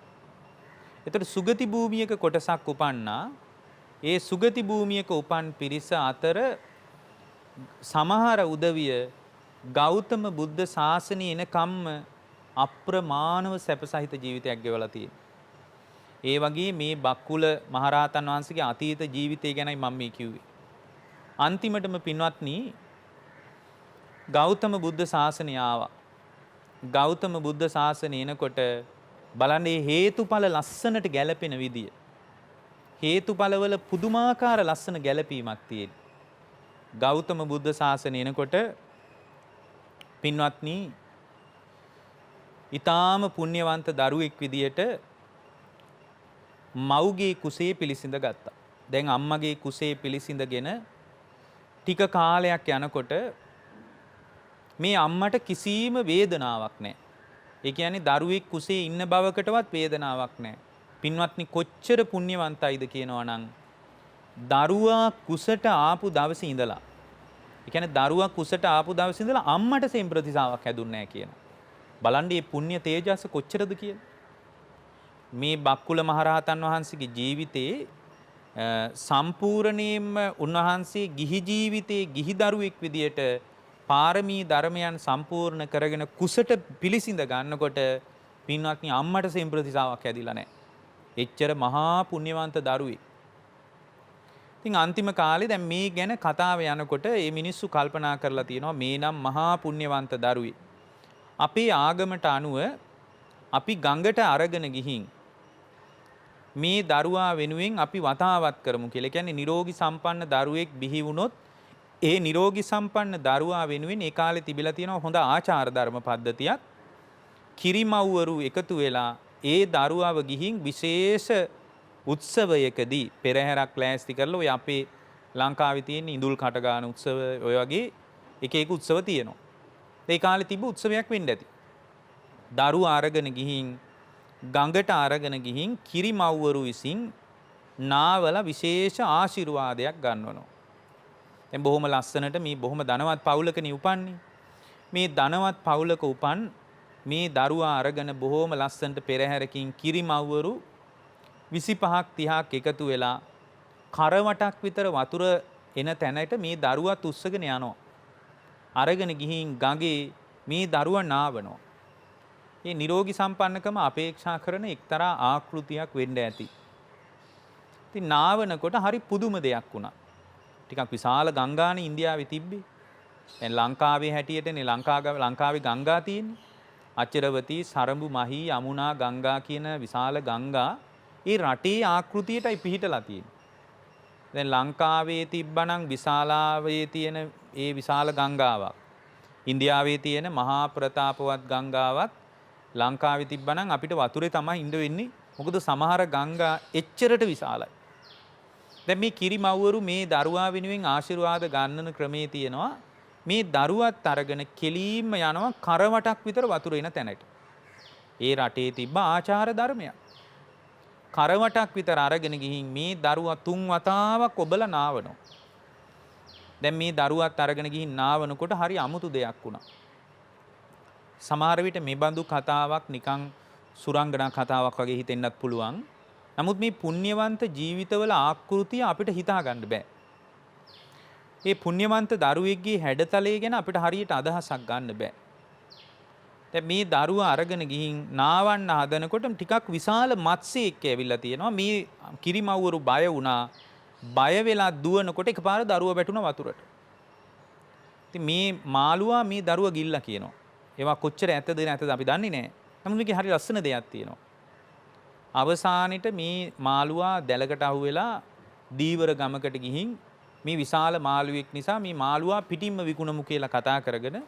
එතකොට සුගති භූමියක කොටසක් උපන්නා. ඒ සුගති භූමියක උපන් පිරිස අතර සමහර උදවිය ගෞතම බුද්ධ ශාසනය එනකම්ම අප්‍රමාණව සැපසහිත ජීවිතයක් ගෙවලා තියෙනවා. ඒ වගේ මේ බක්කුල මහරහතන් වහන්සේගේ අතීත ජීවිතය ගැනයි මම මේ කිව්වේ. අන්තිමටම පින්වත්නි ගෞතම බුද්ධ ශාසනය ආවා. ගෞතම බුද්ධ ශාසනය එනකොට බලන්න මේ හේතුඵල ලස්සනට ගැලපෙන විදිය. හේතුඵලවල පුදුමාකාර ලස්සන ගැලපීමක් තියෙන. ගෞතම බුද්ධ ශාසනය එනකොට පින්වත්නි ඊටාම පුණ්‍යවන්ත දරුවෙක් විදියට මව්ගේ කුසේ පිළිසිඳ ගත්තා. දැන් අම්මගේ කුසේ පිළිසිඳගෙන ටික කාලයක් යනකොට මේ අම්මට කිසිම වේදනාවක් නැහැ. ඒ කියන්නේ දරුවෙක් කුසේ ඉන්න බවකටවත් වේදනාවක් නැහැ. පින්වත්නි කොච්චර පුණ්‍යවන්තයිද කියනවා නම් දරුවා කුසට ආපු දවසේ ඉඳලා ඒ කියන්නේ දරුවා කුසට ආපු දවසේ ඉඳලා අම්මට සෙම් ප්‍රතිසාවක් හැදුන්නේ නැහැ කියනවා. බලන්න මේ පුණ්‍ය තේජස කොච්චරද කියලා. මේ බක්කුල මහරහතන් වහන්සේගේ ජීවිතේ සම්පූර්ණයෙන්ම උන්වහන්සේ ගිහි ජීවිතේ ගිහි දරුවෙක් විදියට පාරමී ධර්මයන් සම්පූර්ණ කරගෙන කුසට පිළිසිඳ ගන්නකොට පින්වත්නි අම්මට සෙම් ප්‍රතිසාවක් හැදිලා නැහැ. එච්චර මහා පුණ්‍යවන්ත දරුවෙක්. ඉතින් අන්තිම කාලේ දැන් මේ ගැන කතාව යනකොට මේ මිනිස්සු කල්පනා කරලා තියෙනවා මේ නම් මහා පුණ්‍යවන්ත දරුවෙක්. අපේ ආගමට අනුව අපි ගඟට අරගෙන ගිහින් මේ දරුවා වෙනුවෙන් අපි වතාවත් කරමු කියලා. ඒ කියන්නේ නිරෝගී සම්පන්න දරුවෙක් බිහි වුණොත් ඒ නිරෝගී සම්පන්න දරුවා වෙනුවෙන් ඒ කාලේ තිබිලා තියෙන හොඳ ආචාර ධර්ම පද්ධතියක්. කිරිමව්වරු එකතු වෙලා ඒ දරුවව ගිහින් විශේෂ උත්සවයකදී පෙරහැරක් ලෑස්ති කරලා ඔය අපේ ලංකාවේ තියෙන ඉඳුල් කටගාන උත්සව ඔය වගේ එක එක උත්සව තියෙනවා. ඒ කාලේ තිබ්බ උත්සවයක් වෙන්න ඇති. දරුවා අරගෙන ගිහින් ගඟට අරගෙන ගිහින් කිරිමව්වරු විසින් නාවල විශේෂ ආශිර්වාදයක් ගන්නවනවා. දැන් බොහොම ලස්සනට මේ බොහොම ධනවත් පවුලකනේ උපන්නේ. මේ ධනවත් පවුලක උපන් මේ දරුවා අරගෙන බොහොම ලස්සනට පෙරහැරකින් කිරිමව්වරු 25ක් 30ක් එකතු වෙලා කරවටක් විතර වතුර එන තැනට මේ දරුවත් උස්සගෙන යනවා. අරගෙන ගිහින් ගඟේ මේ දරුවා නාවනවා. මේ නිරෝගී සම්පන්නකම අපේක්ෂා කරන එක්තරා ආකෘතියක් වෙන්න ඇති. ඉතින් නාවනකොට හරි පුදුම දෙයක් වුණා. ටිකක් විශාල ගංගානේ ඉන්දියාවේ තිබ්බේ. දැන් ලංකාවේ හැටියටනේ ලංකාවේ ගංගා තියෙන්නේ. අචරවතී, සරඹු, මහී, යමුනා, ගංගා කියන විශාල ගංගා ඒ රටේ ආකෘතියටයි පිහිටලා තියෙන්නේ. දැන් ලංකාවේ තිබ්බනම් විශාලාවේ තියෙන ඒ විශාල ගංගාවක්. ඉන්දියාවේ තියෙන මහා ප්‍රතාපවත් ගංගාවක් ලංකාවේ තිබ්බනම් අපිට වතුරේ තමයි ඉඳ වෙන්නේ. මොකද සමහර ගංගා එච්චරට විශාලයි. දැන් මේ කිරිමව්වරු මේ දරුවා වෙනුවෙන් ආශිර්වාද ගන්නන ක්‍රමේ තියෙනවා. මේ දරුවත් අරගෙන කෙලින්ම යනවා කරවටක් විතර වතුර එන තැනට. ඒ රටේ තිබ්බ ආචාර ධර්මයක්. කරවටක් විතර අරගෙන ගිහින් මේ දරුවා 3 වතාවක් ඔබලා නාවනවා. දැන් මේ දරුවත් අරගෙන ගිහින් නාවනකොට හරි අමුතු දෙයක් වුණා. සමහර විට මේ බඳු කතාවක් නිකන් සුරංගනා කතාවක් වගේ හිතෙන්නත් පුළුවන්. නමුත් මේ පුණ්‍යවන්ත ජීවිතවල ආකෘතිය අපිට හිතා ගන්න බෑ. මේ පුණ්‍යවන්ත දරුවෙක්ගේ හැඩතලය ගැන අපිට හරියට අදහසක් ගන්න බෑ. දැන් මේ දරුවා අරගෙන ගිහින් නාවන්න හදනකොට ටිකක් විශාල මත්ස්‍යයෙක් ඇවිල්ලා තියෙනවා. මේ කිරිමව්වරු බය වුණා. බය වෙලා දුවනකොට එකපාර දරුවා වැටුණා වතුරට. ඉතින් මේ මාළුවා මේ දරුවා ගිල්ලා කියනවා. ඒවා කොච්චර ඇත්තද නැතද අපි දන්නේ නැහැ. නමුත් මේකේ හරි ලස්සන දෙයක් තියෙනවා. අවසානෙට මේ මාළුවා දැලකට අහු වෙලා දීවර ගමකට ගිහින් මේ විශාල මාළුවෙක් නිසා මේ මාළුවා පිටින්ම විකුණමු කියලා කතා කරගෙන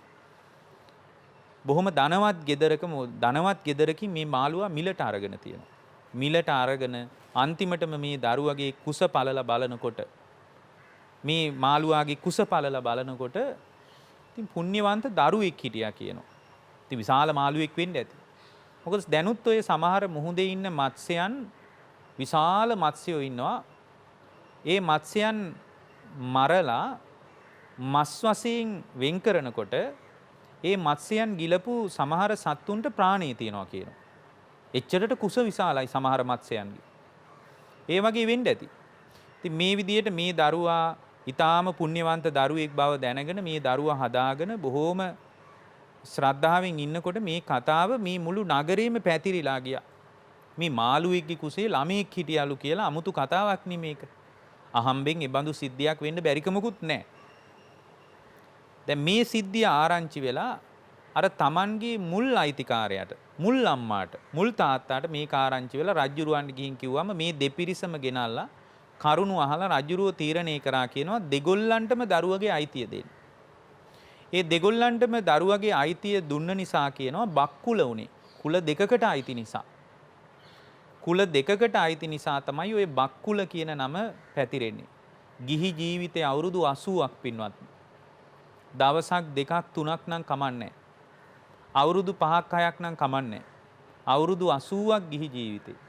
බොහොම ධනවත් ගෙදරකින් මේ මාළුවා මිලට අරගෙන තියෙනවා. මිලට අරගෙන අන්තිමටම මේ දරුවගේ කුස පළලා බලනකොට මේ මාළුවාගේ කුස පළලා බලනකොට ඉතින් පුණ්‍යවන්ත දරුවෙක් හිටියා කියනවා. ඉතින් විශාල මාළුවෙක් වෙන්න ඇති. මොකද දැනුත් ඔය සමහර මුහුදේ ඉන්න මත්ස්‍යයන් විශාල මත්ස්‍යයෝ ඉන්නවා. ඒ මත්ස්‍යයන් මරලා මස් වශයෙන් වෙන් කරනකොට ඒ මත්ස්‍යයන් ගිලපු සමහර සත්තුන්ට ප්‍රාණය තියනවා කියනවා. එච්චරට කුස විශාලයි සමහර මත්ස්‍යයන්ගේ. ඒ වගේ වෙන්න ඇති. ඉතින් මේ විදිහට මේ දරුවා ඊටාම පුණ්‍යවන්ත දරුවෙක් බව දැනගෙන මේ දරුවා හදාගෙන බොහොම ශ්‍රද්ධාවෙන් ඉන්නකොට මේ කතාව මේ මුළු නගරේම පැතිරිලා ගියා. මේ මාළුවෙක්ගේ කුසේ ළමෙක් හිටියලු කියලා අමුතු කතාවක් නේ මේක. අහම්බෙන් ඒ බඳු සිද්ධියක් වෙන්න බැරිකමකුත් නැහැ. දැන් මේ සිද්ධිය ආරංචි වෙලා අර Tamanගේ මුල් අයිතිකාරයාට, මුල් අම්මාට, මුල් තාත්තාට මේක ආරංචි වෙලා රජුරවන්ට ගිහින් කිව්වම මේ දෙපිරිසම ගෙනල්ලා කරුණු අහලා රජුරව තීරණය කරා කියනවා දෙගොල්ලන්ටම දරුවගේ අයිතිය දෙන්න. ඒ දෙගොල්ලන්ටම දරුවගේ අයිතිය දුන්න නිසා කියනවා බක්කුල උනේ. කුල දෙකකට අයිති නිසා. කුල දෙකකට අයිති නිසා තමයි ওই බක්කුල කියන නම පැතිරෙන්නේ. ගිහි ජීවිතේ අවුරුදු 80ක් පින්වත්. දවසක් දෙකක් තුනක් නම් කමන්නේ. අවුරුදු 5ක් 6ක් නම් කමන්නේ. අවුරුදු 80ක් ගිහි ජීවිතේ.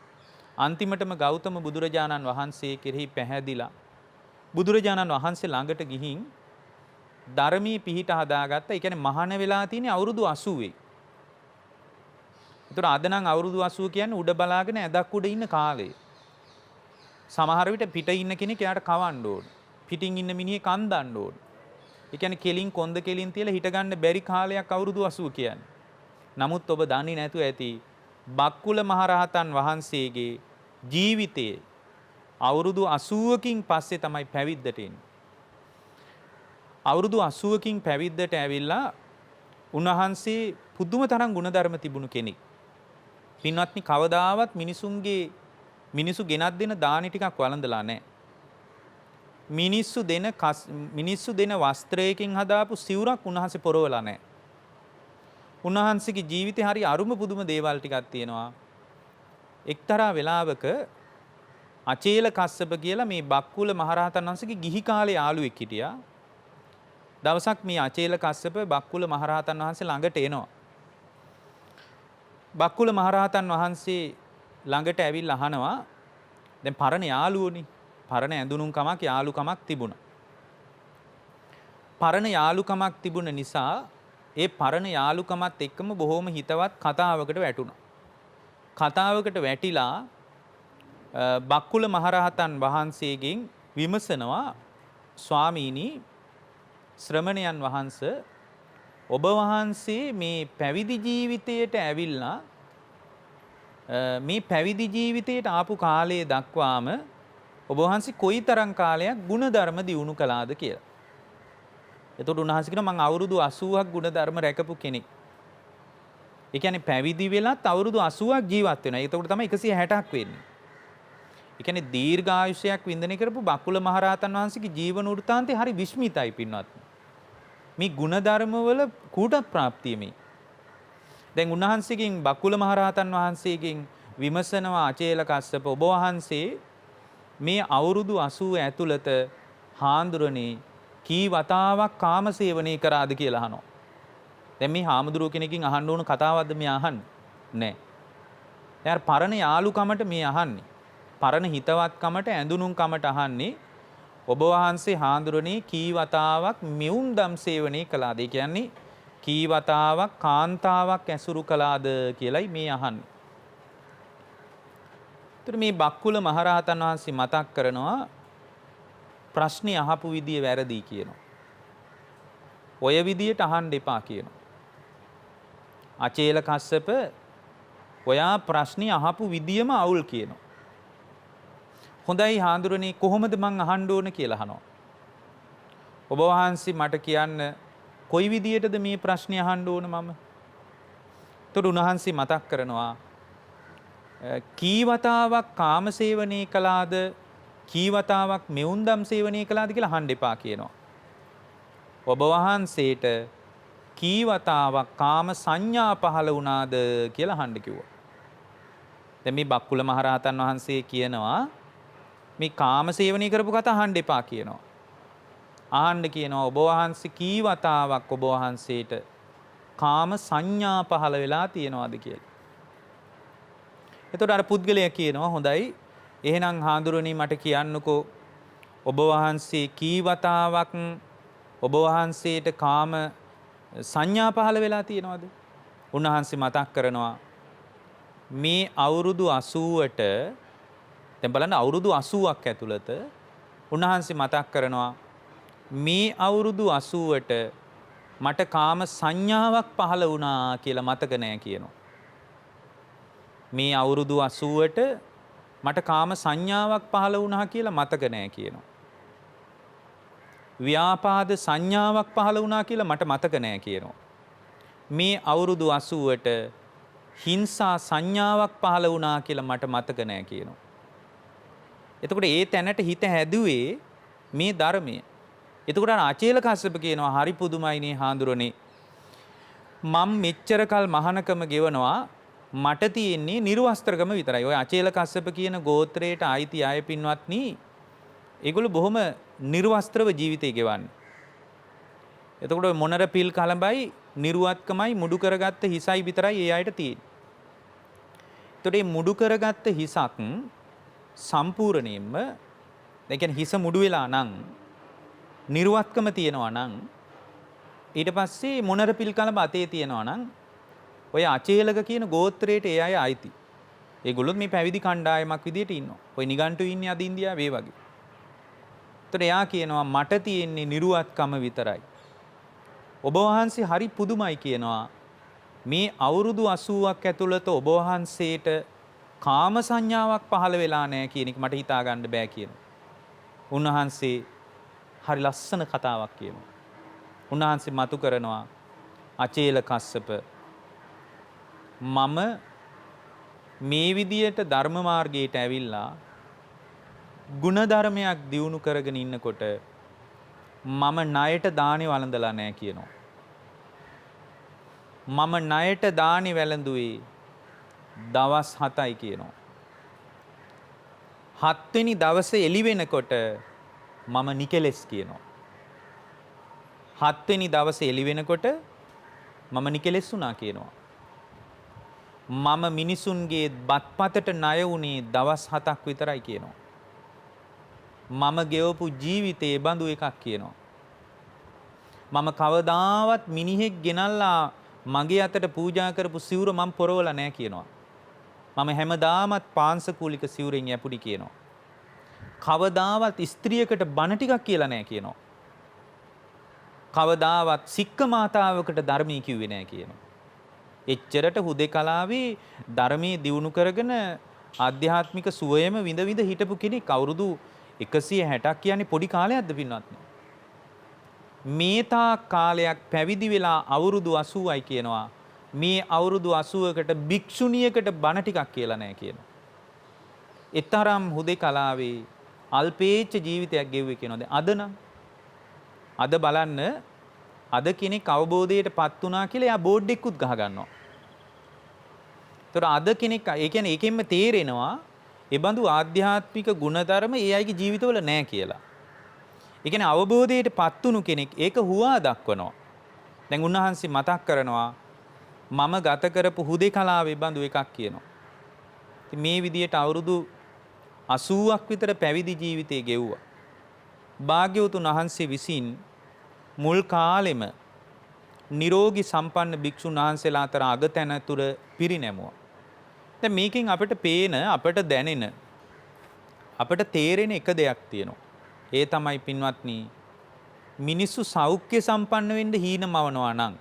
අන්තිමටම ගෞතම බුදුරජාණන් වහන්සේ කෙරෙහි පැහැදිලා බුදුරජාණන් වහන්සේ ළඟට ගිහින් ධර්මී පිහිට හදාගත්ත. ඒ කියන්නේ මහාන වෙලා තියෙන්නේ අවුරුදු 80ේ. ඒතර අද නම් අවුරුදු 80 කියන්නේ උඩ බලාගෙන ඇදක් උඩ ඉන්න කාලේ. සමහර විට පිට ඉන්න කෙනෙක් එයාට කවන්න ඕන. පිටින් ඉන්න මිනිහේ කන්දන්න ඕන. ඒ කියන්නේ කෙලින් කොන්ද කෙලින් තියලා හිට ගන්න බැරි කාලයක් අවුරුදු 80 කියන්නේ. නමුත් ඔබ දන්නේ නැතුව ඇති බක්කුල මහරහතන් වහන්සේගේ ජීවිතයේ අවුරුදු 80කින් පස්සේ තමයි පැවිද්දට එන්නේ. අවුරුදු 80කින් පැවිද්දට ඇවිල්ලා උන්වහන්සේ පුදුම තරම් ගුණධර්ම තිබුණු කෙනෙක්. පින්වත්නි කවදාවත් මිනිසු ගෙනත් දෙන දානි ටිකක් වළඳලා නැහැ. මිනිස්සු දෙන වස්ත්‍රයකින් හදාපු සිවුරක් උන්වහන්සේ පොරවලා නැහැ. උන්වහන්සේගේ ජීවිතේ හරි අරුම පුදුම දේවල් ටිකක් තියෙනවා. එක්තරා වෙලාවක අචේල කස්සප කියලා මේ බක්කුල මහරහතන් වහන්සේගේ ගිහි කාලේ යාළුවෙක් හිටියා. දවසක් මේ අචේල කස්සප බක්කුල මහරහතන් වහන්සේ ළඟට එනවා. බක්කුල මහරහතන් වහන්සේ ළඟට ඇවිල්ලා අහනවා දැන් පරණ යාළුවෝනේ. පරණ ඇඳුනුම් කමක් යාළුකමක් තිබුණා. පරණ යාළුකමක් තිබුණ නිසා ඒ පරණ යාළුකමත් එක්කම බොහොම හිතවත් කතාවකට වැටුණා. කතාවකට වැටිලා බක්කුල මහරහතන් වහන්සේගෙන් විමසනවා ස්වාමීනි ශ්‍රමණයන් වහන්සේ ඔබ වහන්සේ මේ පැවිදි ජීවිතයට ඇවිල්ලා මේ පැවිදි ජීවිතයට ආපු කාලයේ දක්වාම ඔබ වහන්සේ කොයිතරම් කාලයක් ಗುಣධර්ම දියුණු කළාද කියලා. එතකොට උන්වහන්සේ කියනවා මම අවුරුදු 80ක් ಗುಣධර්ම රැකපු කෙනෙක්. ඒ කියන්නේ පැවිදි වෙලත් අවුරුදු 80ක් ජීවත් වෙනවා. එතකොට තමයි 160ක් වෙන්නේ. ඒ කියන්නේ දීර්ඝායුෂයක් වින්දනය කරපු බකුල මහරහතන් වහන්සේගේ ජීවන වෘත්තාන්තේ හරි විස්මිතයි පින්වත්නි. මේ ಗುಣධර්ම වල කූට ප්‍රාප්තිය මේ. දැන් උන්වහන්සේගෙන් බකුල මහරහතන් වහන්සේගෙන් විමසනවා අචේල කස්සප ඔබ වහන්සේ මේ අවුරුදු 80 ඇතුළත හාඳුරනේ කී වතාවක් කාමසේවනය කරාද කියලා අහනවා. දැන් මේ හාමුදුරුව කෙනකින් අහන්න ඕන කතාවක්ද මේ අහන්නේ? නෑ. එයාර පරණ යාළුකමට මේ අහන්නේ. පරණ හිතවත්කමට ඇඳුනුම්කමට අහන්නේ ඔබ වහන්සේ හාඳුරනේ කී වතාවක් මෙවුම් දම් සේවනය කළාද? ඒ කියන්නේ කී වතාවක් කාන්තාවක් ඇසුරු කළාද කියලයි මේ අහන්නේ. ඒතර මේ බක්කුල මහරහතන් වහන්සේ මතක් කරනවා ප්‍රශ්නේ අහපු විදිය වැරදි කියනවා. ඔය විදියට අහන්න එපා කියනවා. අචේල කස්සප ඔයා ප්‍රශ්නේ අහපු විදියම අවුල් කියනවා. හොඳයි හාඳුරනේ කොහොමද මං අහන්න ඕන කියලා අහනවා. ඔබ වහන්සේ මට කියන්න කොයි විදියටද මේ ප්‍රශ්නේ අහන්න ඕන මම? ඒතර උන්වහන්සේ මතක් කරනවා කී වතාවක් කාම සේවනය කළාද කී වතාවක් මෙවුන්දම් සේවනය කළාද කියලා අහන්න එපා කියනවා. ඔබ වහන්සේට කී වතාවක් කාම සංඥා පහළ වුණාද කියලා අහන්න කිව්වා. දැන් මේ බක්කුල මහරහතන් වහන්සේ කියනවා මේ කාම සේවනය කරපු කතා අහන්න එපා කියනවා. අහන්න කියනවා ඔබ වහන්සේ කී වතාවක් ඔබ වහන්සේට කාම සංඥා පහළ වෙලා තියෙනවද කියලා. එතකොට අර පුද්ගලයා කියනවා හොඳයි එහෙනම් හාඳුරණී මට කියන්නකෝ ඔබ වහන්සේ කී වතාවක් ඔබ වහන්සේට කාම සංඥා පහළ වෙලා තියෙනවද? උන්වහන්සේ මතක් කරනවා මේ අවුරුදු 80ට දැන් බලන්න අවුරුදු 80ක් ඇතුළත උන්වහන්සේ මතක් කරනවා මේ අවුරුදු 80ට මට කාම සංඥාවක් පහළ වුණා කියලා මතක නැහැ කියනවා. මේ අවුරුදු 80ට මට කාම සංඥාවක් පහළ වුණා කියලා මතක නැහැ කියනවා. ව්‍යාපාද සංඥාවක් පහළ වුණා කියලා මට මතක නැහැ කියනවා. මේ අවුරුදු 80ට හිංසා සංඥාවක් පහළ වුණා කියලා මට මතක නැහැ කියනවා. එතකොට ඒ තැනට හිත හැදුවේ මේ ධර්මය. එතකොට අචේල කස්සප කියනවා හරි පුදුමයිනේ හාඳුරනේ. මම මෙච්චර කල් මහානකම ගෙවනවා මට තියෙන්නේ නිර්වස්ත්‍රකම විතරයි. ඔය අචේල කස්සප කියන ගෝත්‍රයට ආයිති අය පින්වත්නි ඒගොල්ලෝ බොහොම නිර්වස්ත්‍රව ජීවිතය ගෙවන්නේ. එතකොට මොනර පිල් කලඹයි නිර්වත්කමයි මුඩු කරගත්ත හිසයි විතරයි ඒ අයට තියෙන්නේ. එතකොට මේ මුඩු කරගත්ත හිසක් සම්පූර්ණයෙන්ම ඒ කියන්නේ හිස මුඩු වෙලා නම් නිර්වත්කම තියෙනවා නම් ඊට පස්සේ මොනර පිල් කලඹ අතේ තියෙනවා නම් ඔය අචේලක කියන ගෝත්‍රයට ඒ අය ආйти. ඒගොල්ලොත් මේ පැවිදි කණ්ඩායමක් විදියට ඉන්නවා. ඔය නිගණ්ඨු ඉන්නේ අද ඉන්දියාවේ වගේ. ඒතර එයා කියනවා මට තියෙන්නේ නිර්වත්කම විතරයි. ඔබ වහන්සේ හරි පුදුමයි කියනවා. මේ අවුරුදු 80ක් ඇතුළත ඔබ වහන්සේට කාම සංඥාවක් පහළ වෙලා නැහැ කියන එක මට හිතා ගන්න බෑ කියනවා. උන්වහන්සේ හරි ලස්සන කතාවක් කියනවා. උන්වහන්සේ මතු කරනවා අචේල කස්සප මම මේ විදියට ධර්ම මාර්ගයට ඇවිල්ලා ගුණ ධර්මයක් දියුණු කරගෙන ඉන්නකොට මම ණයට දානි වළඳලා නැහැ කියනවා. මම ණයට දානි වැළඳුවේ දවස් 7යි කියනවා. 7 වෙනි දවසේ එළි වෙනකොට මම නිකලෙස් කියනවා. 7 වෙනි දවසේ එළි වෙනකොට මම නිකලෙස් වුණා කියනවා. මම මිනිසුන්ගේ බත්පතට ණය වුණේ දවස් 7ක් විතරයි කියනවා. මම ගෙවපු ජීවිතේ බඳු එකක් කියනවා. මම කවදාවත් මිනිහෙක් ගෙනල්ලා මගේ අතට පූජා කරපු සිවුර මම පොරවලා නැහැ කියනවා. මම හැමදාමත් පාංශකූලික සිවුරෙන් යපුඩි කියනවා. කවදාවත් ස්ත්‍රියකට බණ ටිකක් කියලා නැහැ කියනවා. කවදාවත් සික්ක මාතාවකට ධර්මී කිව්වේ නැහැ කියනවා. එච්චරට හුදේකලාවේ ධර්මයේ දියුණු කරගෙන ආධ්‍යාත්මික සුවයම විඳ විඳ හිටපු කෙනෙක් අවුරුදු 160ක් කියන්නේ පොඩි කාලයක්ද පින්වත්නි. මේ තාක් කාලයක් පැවිදි වෙලා අවුරුදු 80යි කියනවා. මේ අවුරුදු 80කට භික්ෂුණියකට බණ ටිකක් කියලා නැහැ කියනවා. ඊතරම් හුදේකලාවේ අල්පේච්ඡ ජීවිතයක් ගෙවුවේ කියනවා. දැන් අද නම් අද බලන්න අද කෙනෙක් අවබෝධයටපත් වුණා කියලා එයා බෝඩ් එකකුත් ගහ ගන්නවා. ඒතර අද කෙනෙක් ඒ කියන්නේ ඒකෙන්ම තේරෙනවා ඒ බඳු ආධ්‍යාත්මික ගුණධර්ම ඒ අයගේ ජීවිතවල නැහැ කියලා. ඒ කියන්නේ අවබෝධයටපත් වුණු කෙනෙක් ඒක හුවා දක්වනවා. දැන් උන්වහන්සේ මතක් කරනවා මම ගත කරපු හුදේකලාවේ බඳු එකක් කියනවා. ඉතින් මේ විදියට අවුරුදු 80ක් විතර පැවිදි ජීවිතේ ගෙවුවා. භාග්‍යවතුන් වහන්සේ විසින් මුල් කාලෙම නිරෝගී සම්පන්න භික්ෂුන් වහන්සේලා අතර අගතැනතුර පිරිනැමුවා. දැන් මේකෙන් අපිට පේන අපිට දැනෙන අපිට තේරෙන එක දෙයක් තියෙනවා. ඒ තමයි පින්වත්නි මිනිස්සු සෞඛ්‍ය සම්පන්න වෙන්න හීනමවනවා නම්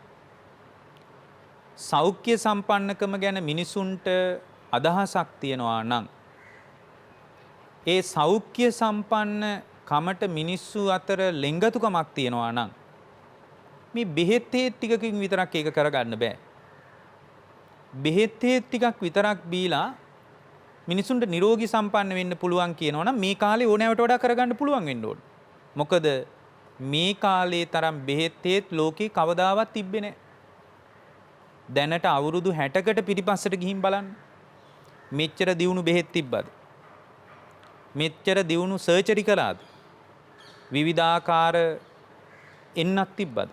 සෞඛ්‍ය සම්පන්නකම ගැන මිනිසුන්ට අදහසක් තියනවා නම් ඒ සෞඛ්‍ය සම්පන්න කමට මිනිස්සු අතර ලෙන්ගතුකමක් තියනවා නම් මේ බෙහෙත් ටිකකින් විතරක් ඒක කරගන්න බෑ. බෙහෙත් ටිකක් විතරක් බීලා මිනිසුන්ට නිරෝගී සම්පන්න වෙන්න පුළුවන් කියනවා නම් මේ කාලේ ඕනෑවට වඩා කරගන්න පුළුවන් වෙන්න ඕන. මොකද මේ කාලේ තරම් බෙහෙත් තේත් ලෝකේ කවදාවත් තිබ්බේ නැහැ. දැනට අවුරුදු 60කට පිටිපස්සට ගිහින් බලන්න. මෙච්චර දියුණු බෙහෙත් තිබ්බද? මෙච්චර දියුණු සර්ජරි කළාද? විවිධාකාර එන්නක් තිබ්බද?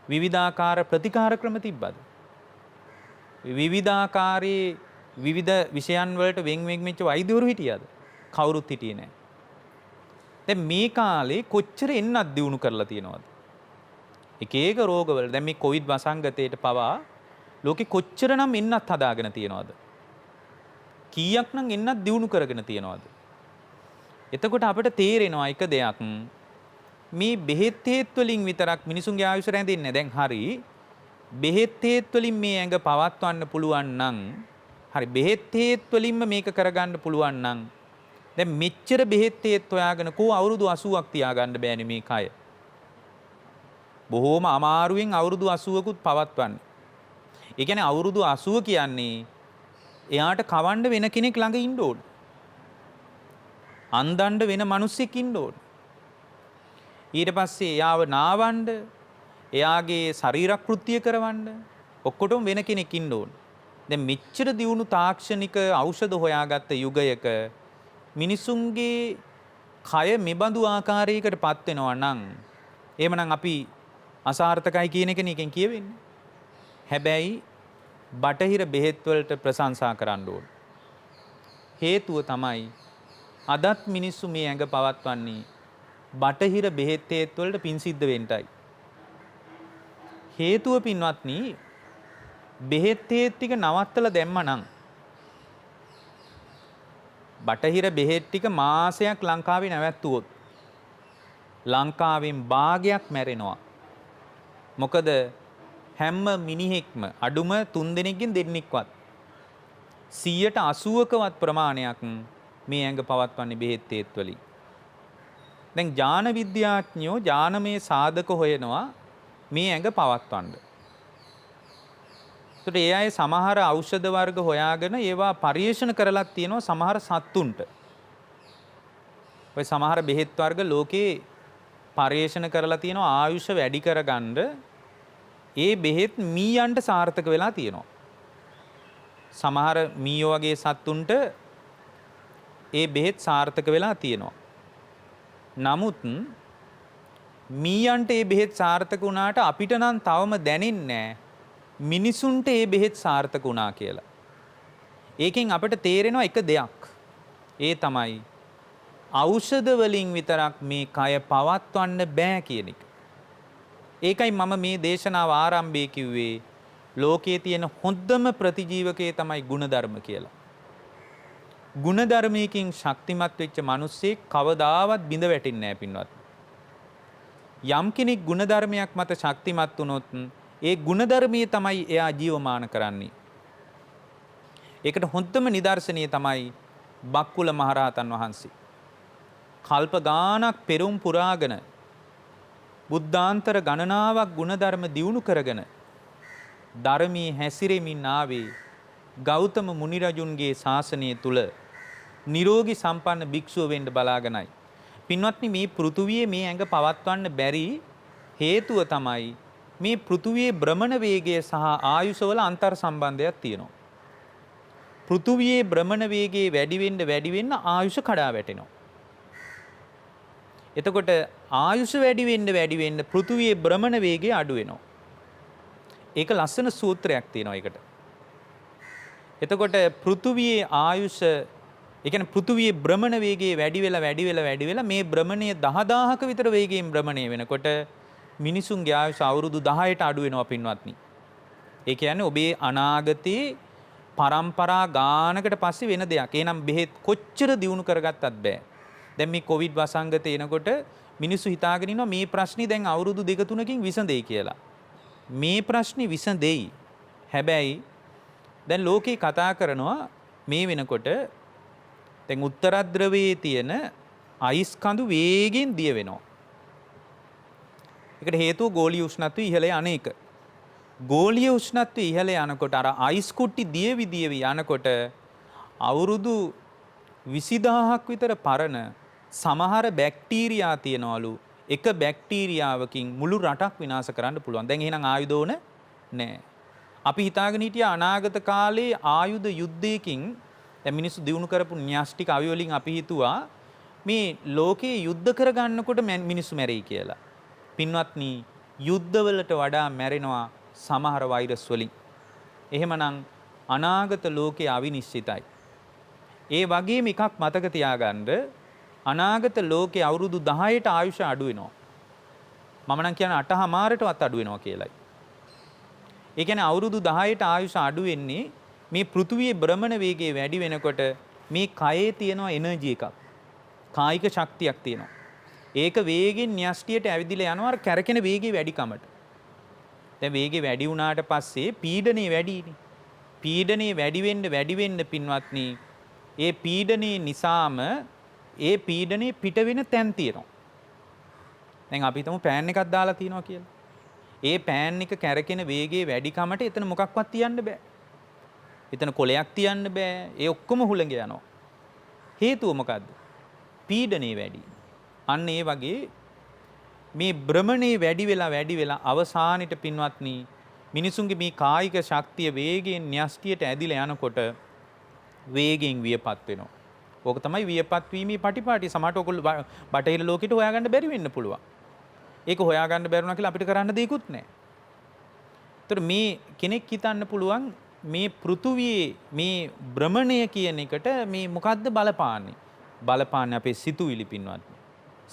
විවිධාකාර ප්‍රතිකාර ක්‍රම තිබ්බද? විවිධාකාරයේ විවිධ විෂයන් වලට වෙන් වෙච්ච වෛද්‍යවරු හිටියද? කවුරුත් හිටියේ නැහැ. දැන් මේ කාලේ කොච්චර එන්නක් දියුණු කරලා තියෙනවද? එක එක රෝගවල දැන් මේ කොවිඩ් වසංගතයට පවා ලෝකෙ කොච්චරනම් එන්නත් හදාගෙන තියෙනවද? කීයක් නම් එන්නත් දියුණු කරගෙන තියෙනවද? එතකොට අපිට තේරෙනවා එක දෙයක්. මේ බෙහෙත් හේත් වලින් විතරක් මිනිසුන්ගේ ආයුෂ රැඳෙන්නේ නැහැ. දැන් හරි බෙහෙත් හේත් වලින් මේ ඇඟ පවත්වන්න පුළුවන් නම් හරි බෙහෙත් හේත් වලින්ම මේක කරගන්න පුළුවන් නම් දැන් මෙච්චර බෙහෙත් හේත් හොයාගෙන කෝ අවුරුදු 80ක් තියාගන්න බෑනේ මේ කය. බොහෝම අමාරුවෙන් අවුරුදු 80කුත් පවත්වන්නේ. ඒ කියන්නේ අවුරුදු 80 කියන්නේ එයාට කවන්න වෙන කෙනෙක් ළඟ ඉන්න ඕන. අන්දන්න වෙන මිනිස්සෙක් ඉන්න ඕන. ඊට පස්සේ එයාව නාවන්න, එයාගේ ශරීරකෘත්‍ය කරවන්න ඔක්කොටම වෙන කෙනෙක් ඉන්න ඕන. දැන් මෙච්චර දියුණු තාක්ෂණික ඖෂධ හොයාගත්ත යුගයක මිනිසුන්ගේ කය මෙබඳු ආකාරයකට පත් වෙනවා නම් එහෙමනම් අපි අසාර්ථකයි කියන එක නිකන් කියවෙන්නේ. හැබැයි බටහිර බෙහෙත් වලට ප්‍රශංසා කරන්න ඕන. හේතුව තමයි අදත් මිනිස්සු මේ ඇඟ පවත්වන්නේ බටහිර බෙහෙත් හේත් වලට පින් සිද්ධ වෙන්නයි. හේතුව පින්වත්නි බෙහෙත් හේත් ටික නවත්තලා දැම්මනම් බටහිර බෙහෙත් ටික මාසයක් ලංකාවේ නැවැත්තුවොත් ලංකාවෙන් භාගයක් මැරෙනවා. මොකද හැම මිනිහෙක්ම අඩුම 3 දෙනෙක්ගෙන් දෙන්නෙක්වත් 80%කවත් ප්‍රමාණයක් මේ ඇඟ පවත්වන්නේ බෙහෙත් හේත් වලින්. දැන් ඥාන විද්‍යාඥයෝ ඥානමය සාධක හොයනවා මේ ඇඟ පවත්වන්න. ඒකට ඒ අය සමහර ඖෂධ වර්ග හොයාගෙන ඒවා පරිේෂණ කරලා තියෙනවා සමහර සත්තුන්ට. ඔය සමහර බෙහෙත් වර්ග ලෝකේ පරිේෂණ කරලා තියෙනවා ආයුෂ වැඩි කරගන්න. ඒ බෙහෙත් මීයන්ට සාර්ථක වෙලා තියෙනවා. සමහර මීයෝ වගේ සත්තුන්ට ඒ බෙහෙත් සාර්ථක වෙලා තියෙනවා. නමුත් මීයන්ට ඒ බෙහෙත් සාර්ථක වුණාට අපිට නම් තවම දැනෙන්නේ මිනිසුන්ට ඒ බෙහෙත් සාර්ථක වුණා කියලා. ඒකෙන් අපිට තේරෙනවා එක දෙයක්. ඒ තමයි ඖෂධ වලින් විතරක් මේ කය පවත්වන්න බෑ කියන එක. ඒකයි මම මේ දේශනාව ආරම්භයේ කිව්වේ ලෝකයේ තියෙන හොඳම ප්‍රතිජීවකයේ තමයි ගුණධර්ම කියලා. ගුණධර්මයකින් ශක්තිමත් වෙච්ච මිනිස්සෙක් කවදාවත් බිඳ වැටෙන්නේ නැහැ පින්වත්. යම් කෙනෙක් ගුණධර්මයක් මත ශක්තිමත් වුණොත් ඒ ගුණධර්මයේ තමයි එයා ජීවමාන කරන්නේ. ඒකට හොඳම නිදර්ශනය තමයි බක්කුල මහරහතන් වහන්සේ. කල්ප ගානක් පෙරම් පුරාගෙන බුද්ධාන්තර ගණනාවක් ගුණධර්ම දියුණු කරගෙන ධර්මයේ හැසිරෙමින් ආවේ ගෞතම මුනිරජුන්ගේ ශාසනය තුල නිරෝගී සම්පන්න භික්ෂුව වෙන්න බලාගෙනයි. පින්වත්නි මේ පෘථුවියේ මේ ඇඟ පවත්වන්න බැරි හේතුව තමයි මේ පෘථුවියේ භ්‍රමණ වේගය සහ ආයුෂවල අන්තර් සම්බන්ධයක් තියෙනවා. පෘථුවියේ භ්‍රමණ වේගය වැඩි වෙන්න ආයුෂ කඩා වැටෙනවා. එතකොට ආයුෂ වැඩි වෙන්න පෘථුවියේ භ්‍රමණ වේගය අඩු වෙනවා. ඒක ලස්සන සූත්‍රයක් තියෙනවා ඒකට. එතකොට පෘථුවියේ ආයුෂ ඒ කියන්නේ පෘථුවියේ භ්‍රමණ වේගය වැඩි වෙලා මේ භ්‍රමණය 10000ක විතර වේගයෙන් භ්‍රමණය වෙනකොට මිනිසුන්ගේ ආයුෂ අවුරුදු 10ට අඩු වෙනවා පින්වත්නි. ඒ කියන්නේ ඔබේ අනාගතයේ පරම්පරා ගානකට පස්සේ වෙන දෙයක්. එහෙනම් බෙහෙත් කොච්චර දියුණු කරගත්තත් බෑ. දැන් මේ කොවිඩ් වසංගතය එනකොට මිනිස්සු හිතාගෙන ඉන්නවා මේ ප්‍රශ්නේ දැන් අවුරුදු 2-3කින් විසඳෙයි කියලා. මේ ප්‍රශ්නේ විසඳෙයි. හැබැයි දැන් ලෝකේ කතා කරනවා මේ වෙනකොට දැන් උත්තර ධ්‍රවයේ තියෙන අයිස් කඳු වේගෙන් දිය වෙනවා. ඒකට හේතුව ගෝලීය උෂ්ණත්වය ඉහළ යන එක. ගෝලීය උෂ්ණත්වය ඉහළ යනකොට අර අයිස් කුට්ටි දියවි යනකොට අවුරුදු 20000ක් විතර පරණ සමහර බැක්ටීරියා තියනවලු. එක බැක්ටීරියාවකින් මුළු රටක් විනාශ කරන්න පුළුවන්. දැන් එහෙනම් ආයුධ ඕන නැහැ. අපි හිතාගෙන හිටියා අනාගත කාලේ ආයුධ යුද්ධයකින් දැන් මිනිස්සු දිනු කරපු න්‍යෂ්ටික අවි වලින් අපි හිතුවා මේ ලෝකේ යුද්ධ කරගන්නකොට මිනිස්සු මැරෙයි කියලා. පින්වත්නි, යුද්ධවලට වඩා මැරෙනවා සමහර වෛරස් වලින්. එහෙමනම් අනාගත ලෝකේ අවිනිශ්චිතයි. ඒ වගේම එකක් මතක තියාගන්න, අනාගත ලෝකේ අවුරුදු 10ට ආයුෂ අඩු වෙනවා. මම නම් කියන්නේ 8මාරටවත් අඩු වෙනවා කියලායි. ඒ කියන්නේ අවුරුදු 10ට ආයුෂ අඩු වෙන්නේ මේ පෘථුවියේ භ්‍රමණ වේගය වැඩි වෙනකොට මේ කයේ තියෙන එනර්ජි එකක්. කායික ශක්තියක් තියෙනවා. ඒක වේගෙන් න්‍යෂ්ටියට ඇවිදිලා යනවා අර කැරකෙන වේගය වැඩිකමට. දැන් වේගය වැඩි වුණාට පස්සේ පීඩනය වැඩිනේ. පීඩනය වැඩි වෙන්න පින්වත්නි, ඒ පීඩනයේ නිසාම ඒ පීඩනේ පිට වෙන තැන් තියෙනවා. දැන් අපි හිතමු පෑන් එකක් දාලා තියනවා කියලා. ඒ පෑන් එක කැරකෙන වේගයේ වැඩිකමට එතන මොකක්වත් තියන්න බෑ. එතන කොලයක් තියන්න බෑ. ඒ ඔක්කොම හුළඟ යනවා. හේතුව මොකද්ද? පීඩනේ වැඩි. අන්න ඒ වගේ මේ භ්‍රමණේ වැඩි වෙලා අවසානෙට පින්වත්නි, මිනිසුන්ගේ මේ කායික ශක්තිය වේගයෙන් න්‍යෂ්ටියට ඇදිලා යනකොට වේගෙන් වියපත් වෙනවා. ඕක තමයි වියපත් වීමේ පටිපාටි. සමහරට ඔයගොල්ලෝ බටහිර ලෝකෙට හොයාගන්න බැරි වෙන්න පුළුවන්. ඒක හොයාගන්න බැරුණා කියලා අපිට කරන්න දෙයක්වත් නැහැ. ඒතර මේ කෙනෙක් හිතන්න පුළුවන් මේ පෘථුවියේ මේ භ්‍රමණය කියන එකට මේ මොකද්ද බලපාන්නේ? බලපාන්නේ අපේ සිතුවිලි පින්වත්නි.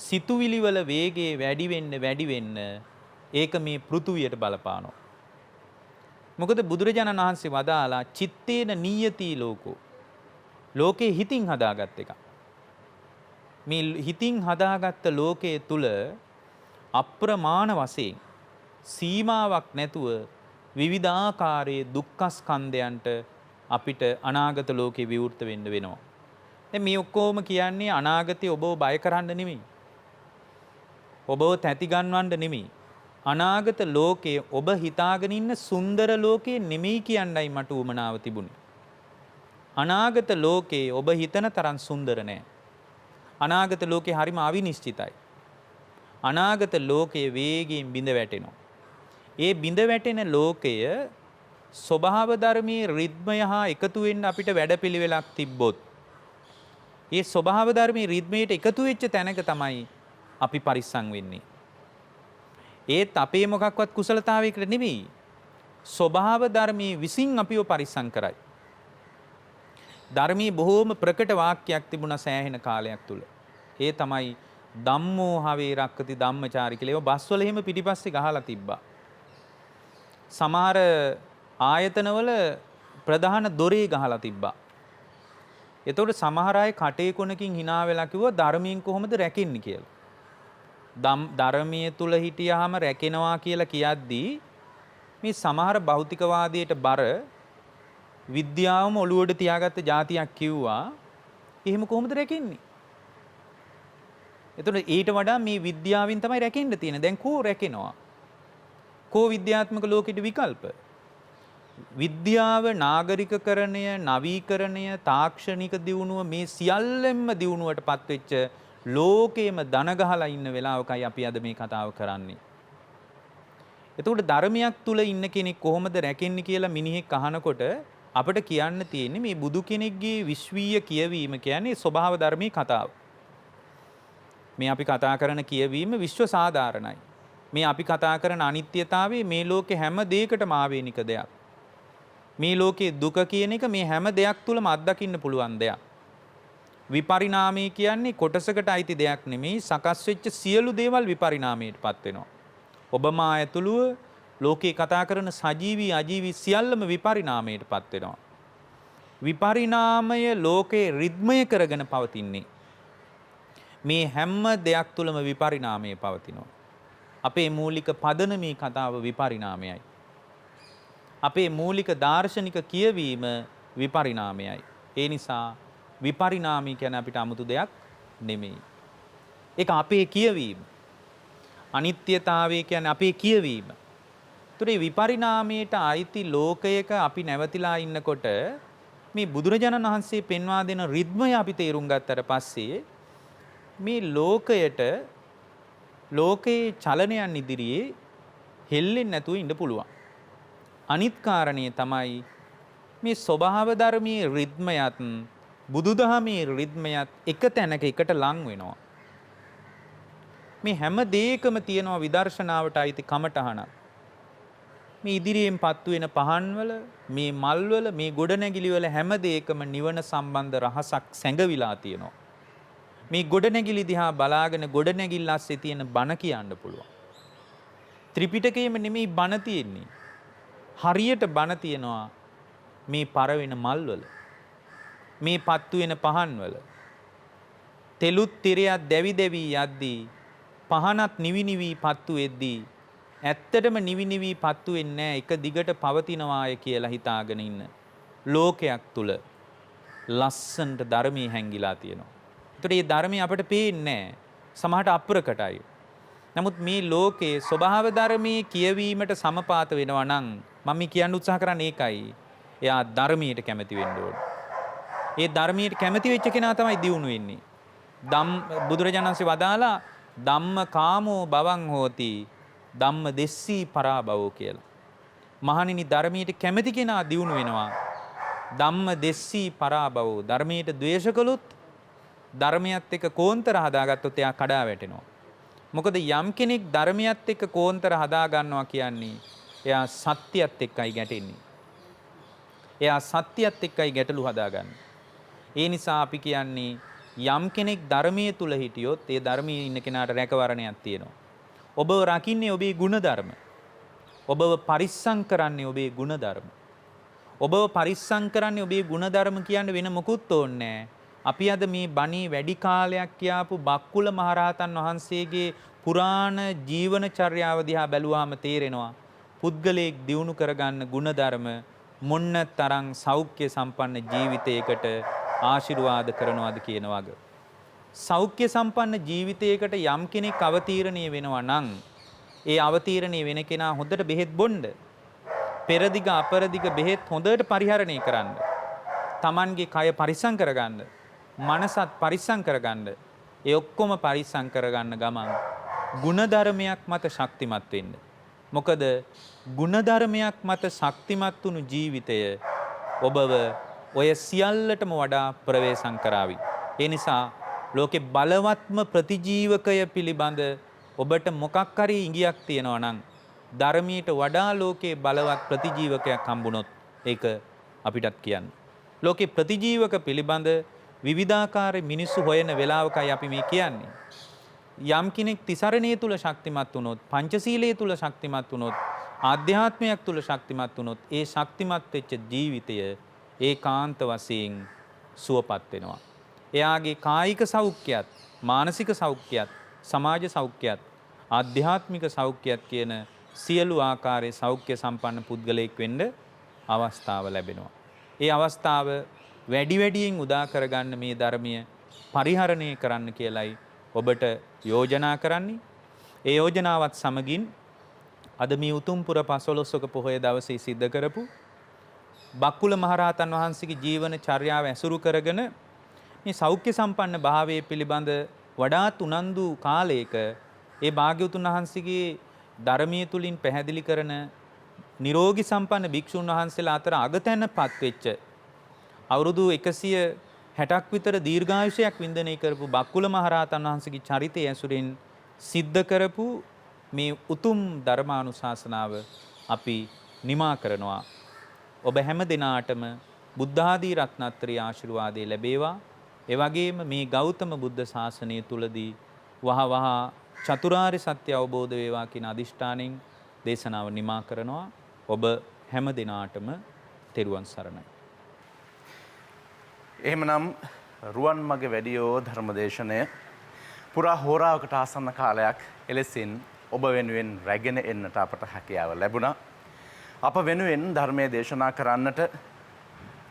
සිතුවිලි වල වේගය වැඩි වෙන්න ඒක මේ පෘථුවියට බලපානවා. මොකද බුදුරජාණන් වහන්සේ වදාලා චිත්තේන නීයති ලෝකෝ. ලෝකේ හිතින් හදාගත් එක. මේ හිතින් හදාගත්ත ලෝකයේ තුල අප්‍රමාණ වශයෙන් සීමාවක් නැතුව විවිධාකාරයේ දුක්ඛ ස්කන්ධයන්ට අපිට අනාගත ලෝකේ විවෘත වෙන්න වෙනවා. දැන් මේ ඔක්කොම කියන්නේ අනාගතේ ඔබව බය කරන්න නෙමෙයි. ඔබව තැති ගන්නවන්න නෙමෙයි. අනාගත ලෝකයේ ඔබ හිතාගෙන ඉන්න සුන්දර ලෝකේ නෙමෙයි කියන්නයි මට උවමනාව තිබුණේ. අනාගත ලෝකේ ඔබ හිතන තරම් සුන්දර නෑ. අනාගත ලෝකේ හරිම අවිනිශ්චිතයි. අනාගත ලෝකයේ වේගයෙන් බිඳ වැටෙනවා. ඒ බිඳ වැටෙන ලෝකය ස්වභාව ධර්මයේ රිද්මය හා එකතු වෙන්න අපිට වැඩපිළිවෙලක් තිබ්බොත්, ඒ ස්වභාව ධර්මයේ රිද්මයට එකතු වෙච්ච තැනක තමයි අපි පරිස්සම් වෙන්නේ. ඒත් අපේ මොකක්වත් කුසලතාවයකට නෙමෙයි. ස්වභාව ධර්මයේ විසින් අපිව පරිස්සම් කරයි. ධර්මයේ බොහෝම ප්‍රකට වාක්‍යයක් තිබුණා සෑහෙන කාලයක් තුල. ඒ තමයි ධම්මෝ හවේ රක්කති ධම්මචාරි කියලා. ඒව බස්වල එහෙම පිටිපස්සේ ගහලා තිබ්බා. සමහර ආයතනවල ප්‍රධාන දොරේ ගහලා තිබ්බා. එතකොට සමහර අය කටේ කොනකින් hina වෙලා කිව්වා ධර්මයෙන් කොහොමද රැකෙන්නේ කියලා. ධර්මයේ තුල හිටියාම රැකෙනවා කියලා කියද්දී මේ සමහර භෞතිකවාදයට බර විද්‍යාවම ඔළුවට තියාගත්ත જાතියක් කිව්වා එහෙම කොහොමද රැකෙන්නේ? එතකොට ඊට වඩා මේ විද්‍යාවෙන් තමයි රැකෙන්න තියෙන්නේ. දැන් කෝ රැකෙනවා? කෝ විද්‍යාත්මක ලෝකෙට විකල්ප? විද්‍යාව, නාගරිකකරණය, නවීකරණය, තාක්ෂණික දියුණුව මේ සියල්ලෙන්ම දියුණුවටපත් වෙච්ච ලෝකේම දන ගහලා ඉන්න වෙලාවකයි අපි අද මේ කතාව කරන්නේ. එතකොට ධර්මයක් තුල ඉන්න කෙනෙක් කොහොමද රැකෙන්නේ කියලා මිනිහෙක් අහනකොට අපිට කියන්න තියෙන්නේ මේ බුදු කෙනෙක්ගේ විශ්වීය කියවීම කියන්නේ ස්වභාව ධර්මී කතාව. මේ අපි කතා කරන කියවීම විශ්ව සාධාරණයි. මේ අපි කතා කරන අනිත්‍යතාවය මේ ලෝකේ හැම දෙයකටම ආවේනික දෙයක්. මේ ලෝකේ දුක කියන එක මේ හැම දෙයක් තුලම අත්දකින්න පුළුවන් දෙයක්. විපරිණාමය කියන්නේ කොටසකට අයිති දෙයක් නෙමෙයි, සකස් වෙච්ච සියලු දේවල් විපරිණාමයටපත් වෙනවා. ඔබ මා ඇතුළුව ලෝකේ කතා කරන සජීවී අජීවී සියල්ලම විපරිණාමයටපත් වෙනවා. විපරිණාමය ලෝකේ රිද්මය කරගෙන පවතින්නේ. මේ හැම දෙයක් තුලම විපරිණාමය පවතිනවා. අපේ මූලික පදනමේ කතාව විපරිණාමයයි. අපේ මූලික දාර්ශනික කියවීම විපරිණාමයයි. ඒ නිසා විපරිණාමය කියන්නේ අපිට 아무තු දෙයක් නෙමෙයි. ඒක අපේ කියවීම. අනිත්‍යතාවය කියන්නේ අපේ කියවීම. ඒතරේ විපරිණාමයට අයිති ලෝකයක අපි නැවතිලා ඉන්නකොට මේ බුදුරජාණන් වහන්සේ පෙන්වා දෙන රිද්මය අපි තේරුම් ගත්තට පස්සේ මේ ලෝකයේ චලනයන් ඉදිරියේ හෙල්ලෙන්නේ නැතුව ඉන්න පුළුවන්. අනිත් කාරණේ තමයි මේ ස්වභාව ධර්මයේ රිද්මයත් බුදුදහමේ රිද්මයත් එක තැනක එකට ලං වෙනවා. මේ හැම දෙයකම තියෙනවා විදර්ශනාවට අයිති කමටහනක්. මේ ඉදිරියෙන් පත්තු වෙන පහන්වල, මේ මල්වල, මේ ගොඩනැගිලිවල හැම දෙයකම නිවන සම්බන්ධ රහසක් සැඟවිලා තියෙනවා. මේ ගොඩනැගිලි දිහා බලාගෙන ගොඩනැගිල්ල ASCII තියෙන බණ කියන්න පුළුවන්. ත්‍රිපිටකයේම නෙමෙයි බණ තියෙන්නේ. හරියට බණ තියෙනවා මේ පරවෙන මල්වල, මේ පත්තු වෙන පහන්වල. තෙලුත් තිරයක් දැවි දැවි යද්දී පහනත් නිවි නිවි පත්තු වෙද්දී ඇත්තටම නිවි නිවි පත්තු වෙන්නේ නැහැ, එක දිගට පවතිනවාය කියලා හිතාගෙන ඉන්න ලෝකයක් තුල ලස්සනට ධර්මයේ හැංගිලා තියෙනවා. ඒතකොට මේ ධර්මය අපට පේන්නේ නැහැ. සමහරට අප්‍රකටයි. නමුත් මේ ලෝකයේ ස්වභාව ධර්මයේ කියවීමට සමපාත වෙනවා නම් මම කියන්න උත්සාහ කරන්නේ ඒකයි. එයා ධර්මයට කැමති වෙන්න ඕන. ඒ ධර්මයට කැමති වෙච්ච කෙනා තමයි දියුණු වෙන්නේ. බුදුරජාණන් වහන්සේ වදාලා ධම්ම කාමෝ බවං හෝති ධම්ම දෙස්සී පරාභවෝ කියලා. මහණෙනි ධර්මයට කැමති කෙනා දියුණු වෙනවා. ධම්ම දෙස්සී පරාභවෝ, ධර්මයට ද්වේෂ කළොත්, ධර්මයත් එක්ක කෝන්තර හදාගත්තොත් එයා කඩා වැටෙනවා. මොකද යම් කෙනෙක් ධර්මයත් එක්ක කෝන්තර හදා ගන්නවා කියන්නේ එයා සත්‍යයත් එක්කයි ගැටෙන්නේ. එයා සත්‍යයත් එක්කයි ගැටලු හදාගන්නේ. ඒ නිසා අපි කියන්නේ යම් කෙනෙක් ධර්මයේ තුල හිටියොත් ඒ ධර්මයේ ඉන්න කෙනාට රැකවරණයක් තියෙනවා. ඔබව රකින්නේ ඔබේ ಗುಣධර්ම. ඔබව පරිස්සම් කරන්නේ ඔබේ ಗುಣධර්ම. ඔබව පරිස්සම් කරන්නේ ඔබේ ಗುಣධර්ම කියන්නේ වෙන මොකුත් ඕනේ නැහැ. අපි අද මේ බණී වැඩි කාලයක් කියාපු බක්කුල මහරහතන් වහන්සේගේ පුරාණ ජීවන චර්යාව දිහා බැලුවාම තේරෙනවා පුද්ගලයෙක් දියුණු කරගන්න ಗುಣධර්ම මොන්න තරම් සෞඛ්‍ය සම්පන්න ජීවිතයකට ආශිර්වාද කරනවාද කියන වගේ. සෞඛ්‍ය සම්පන්න ජීවිතයකට යම් කෙනෙක් අවතීර්ණය වෙනවා නම් ඒ අවතීර්ණය වෙන කෙනා හොඳට බෙහෙත් බොන්න, පෙරදිග අපරදිග බෙහෙත් හොඳට පරිහරණය කරන්න, Tamanගේ කය පරිස්සම් කරගන්න, මනසත් පරිස්සම් කරගන්න, ඒ ඔක්කොම පරිස්සම් කරගන්න ගමන් ಗುಣධර්මයක් මත ශක්තිමත් වෙන්න. මොකද ಗುಣධර්මයක් මත ශක්තිමත් වුණු ජීවිතය ඔබව ඔය සියල්ලටම වඩා ප්‍රවේශම් කරાવી. ඒ නිසා ලෝකේ බලවත්ම ප්‍රතිජීවකය පිළිබඳ ඔබට මොකක් හරි ඉඟියක් තියෙනවා නම් ධර්මයට වඩා ලෝකේ බලවත් ප්‍රතිජීවකයක් හම්බුනොත් ඒක අපිටත් කියන්න. ලෝකේ ප්‍රතිජීවක පිළිබඳ විවිධාකාර මිනිස්සු හොයන වෙලාවකයි අපි මේ කියන්නේ. යම් කෙනෙක් තිසරණයේ තුල ශක්තිමත් වුණොත්, පංචශීලයේ තුල ශක්තිමත් වුණොත්, ආධ්‍යාත්මයක් තුල ශක්තිමත් වුණොත් ඒ ශක්තිමත් වෙච්ච ජීවිතය ඒකාන්ත වශයෙන් සුවපත් වෙනවා. එයාගේ කායික සෞඛ්‍යයත්, මානසික සෞඛ්‍යයත්, සමාජ සෞඛ්‍යයත්, ආධ්‍යාත්මික සෞඛ්‍යයත් කියන සියලු ආකාරයේ සෞඛ්‍ය සම්පන්න පුද්ගලයෙක් වෙන්න අවස්ථාව ලැබෙනවා. ඒ අවස්ථාව වැඩි වැඩියෙන් උදා කරගන්න මේ ධර්මය පරිහරණය කරන්න කියලයි ඔබට යෝජනා කරන්නේ. ඒ යෝජනාවත් සමගින් අද මේ උතුම් පුර 15ක පොහොය දවසේ සිද්ධ කරපු බක්කුල මහරහතන් වහන්සේගේ ජීවන චර්යාව ඇසුරු කරගෙන මේ සෞඛ්‍ය සම්පන්න භාවයේ පිළිබඳ වඩාත් උනන්දු කාලයක ඒ භාග්‍යවතුන් වහන්සේගේ ධර්මයේ තුලින් පැහැදිලි කරන නිරෝගී සම්පන්න භික්ෂුන් වහන්සේලා අතර අගතැනපත් වෙච්ච අවුරුදු 160ක් විතර දීර්ඝායුෂයක් වින්දනය කරපු බක්කුල මහරහතන් වහන්සේගේ චරිතය ඇසුරින් සිද්ධ කරපු මේ උතුම් ධර්මානුශාසනාව අපි නිමා කරනවා. ඔබ හැම දිනාටම බුද්ධ ආදී රත්නත්‍රි ආශිර්වාදේ ලැබේවා. ඒ වගේම මේ ගෞතම බුද්ධ ශාසනය තුලදී වහවහ චතුරාර්ය සත්‍ය අවබෝධ වේවා කියන අදිෂ්ඨානෙන් දේශනාව නිමා කරනවා. ඔබ හැම දිනාටම තෙරුවන් සරණයි. එහෙමනම් රුවන්මග වැඩියෝ ධර්මදේශනය පුරා හෝරාවකට ආසන්න කාලයක් එලෙසින් ඔබ වෙනුවෙන් රැගෙන එන්නට අපට හැකියාව ලැබුණා. අප වෙනුවෙන් ධර්මයේ දේශනා කරන්නට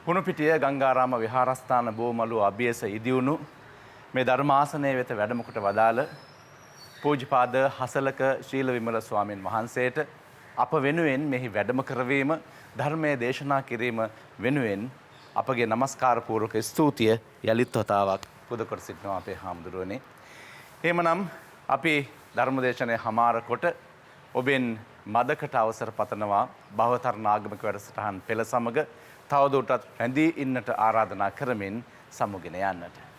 කුණුපිටිය ගංගාරාම විහාරස්ථාන බෝමලු අභියස ඉදිවුණු මේ ධර්මාසනයේ වෙත වැඩමකොට වදාළ පූජ්‍යපාද හසලක ශීල විමල ස්වාමීන් වහන්සේට අප වෙනුවෙන් මෙහි වැඩම කරවීම ධර්මයේ දේශනා කිරීම වෙනුවෙන් අපගේ නමස්කාර පූර්වක ස්තුතිය යලිත් වතාවක් පුද කර සිටිනවා අපේ හාමුදුරුවනේ. එහෙමනම් අපි ධර්මදේශනය හමාර කොට ඔබෙන් මදකට අවසර පතනවා භවතරණ ආගමික වැඩසටහන් පෙළ සමග තවදුරටත් රැඳී ඉන්නට ආරාධනා කරමින් සමුගෙන යන්නට.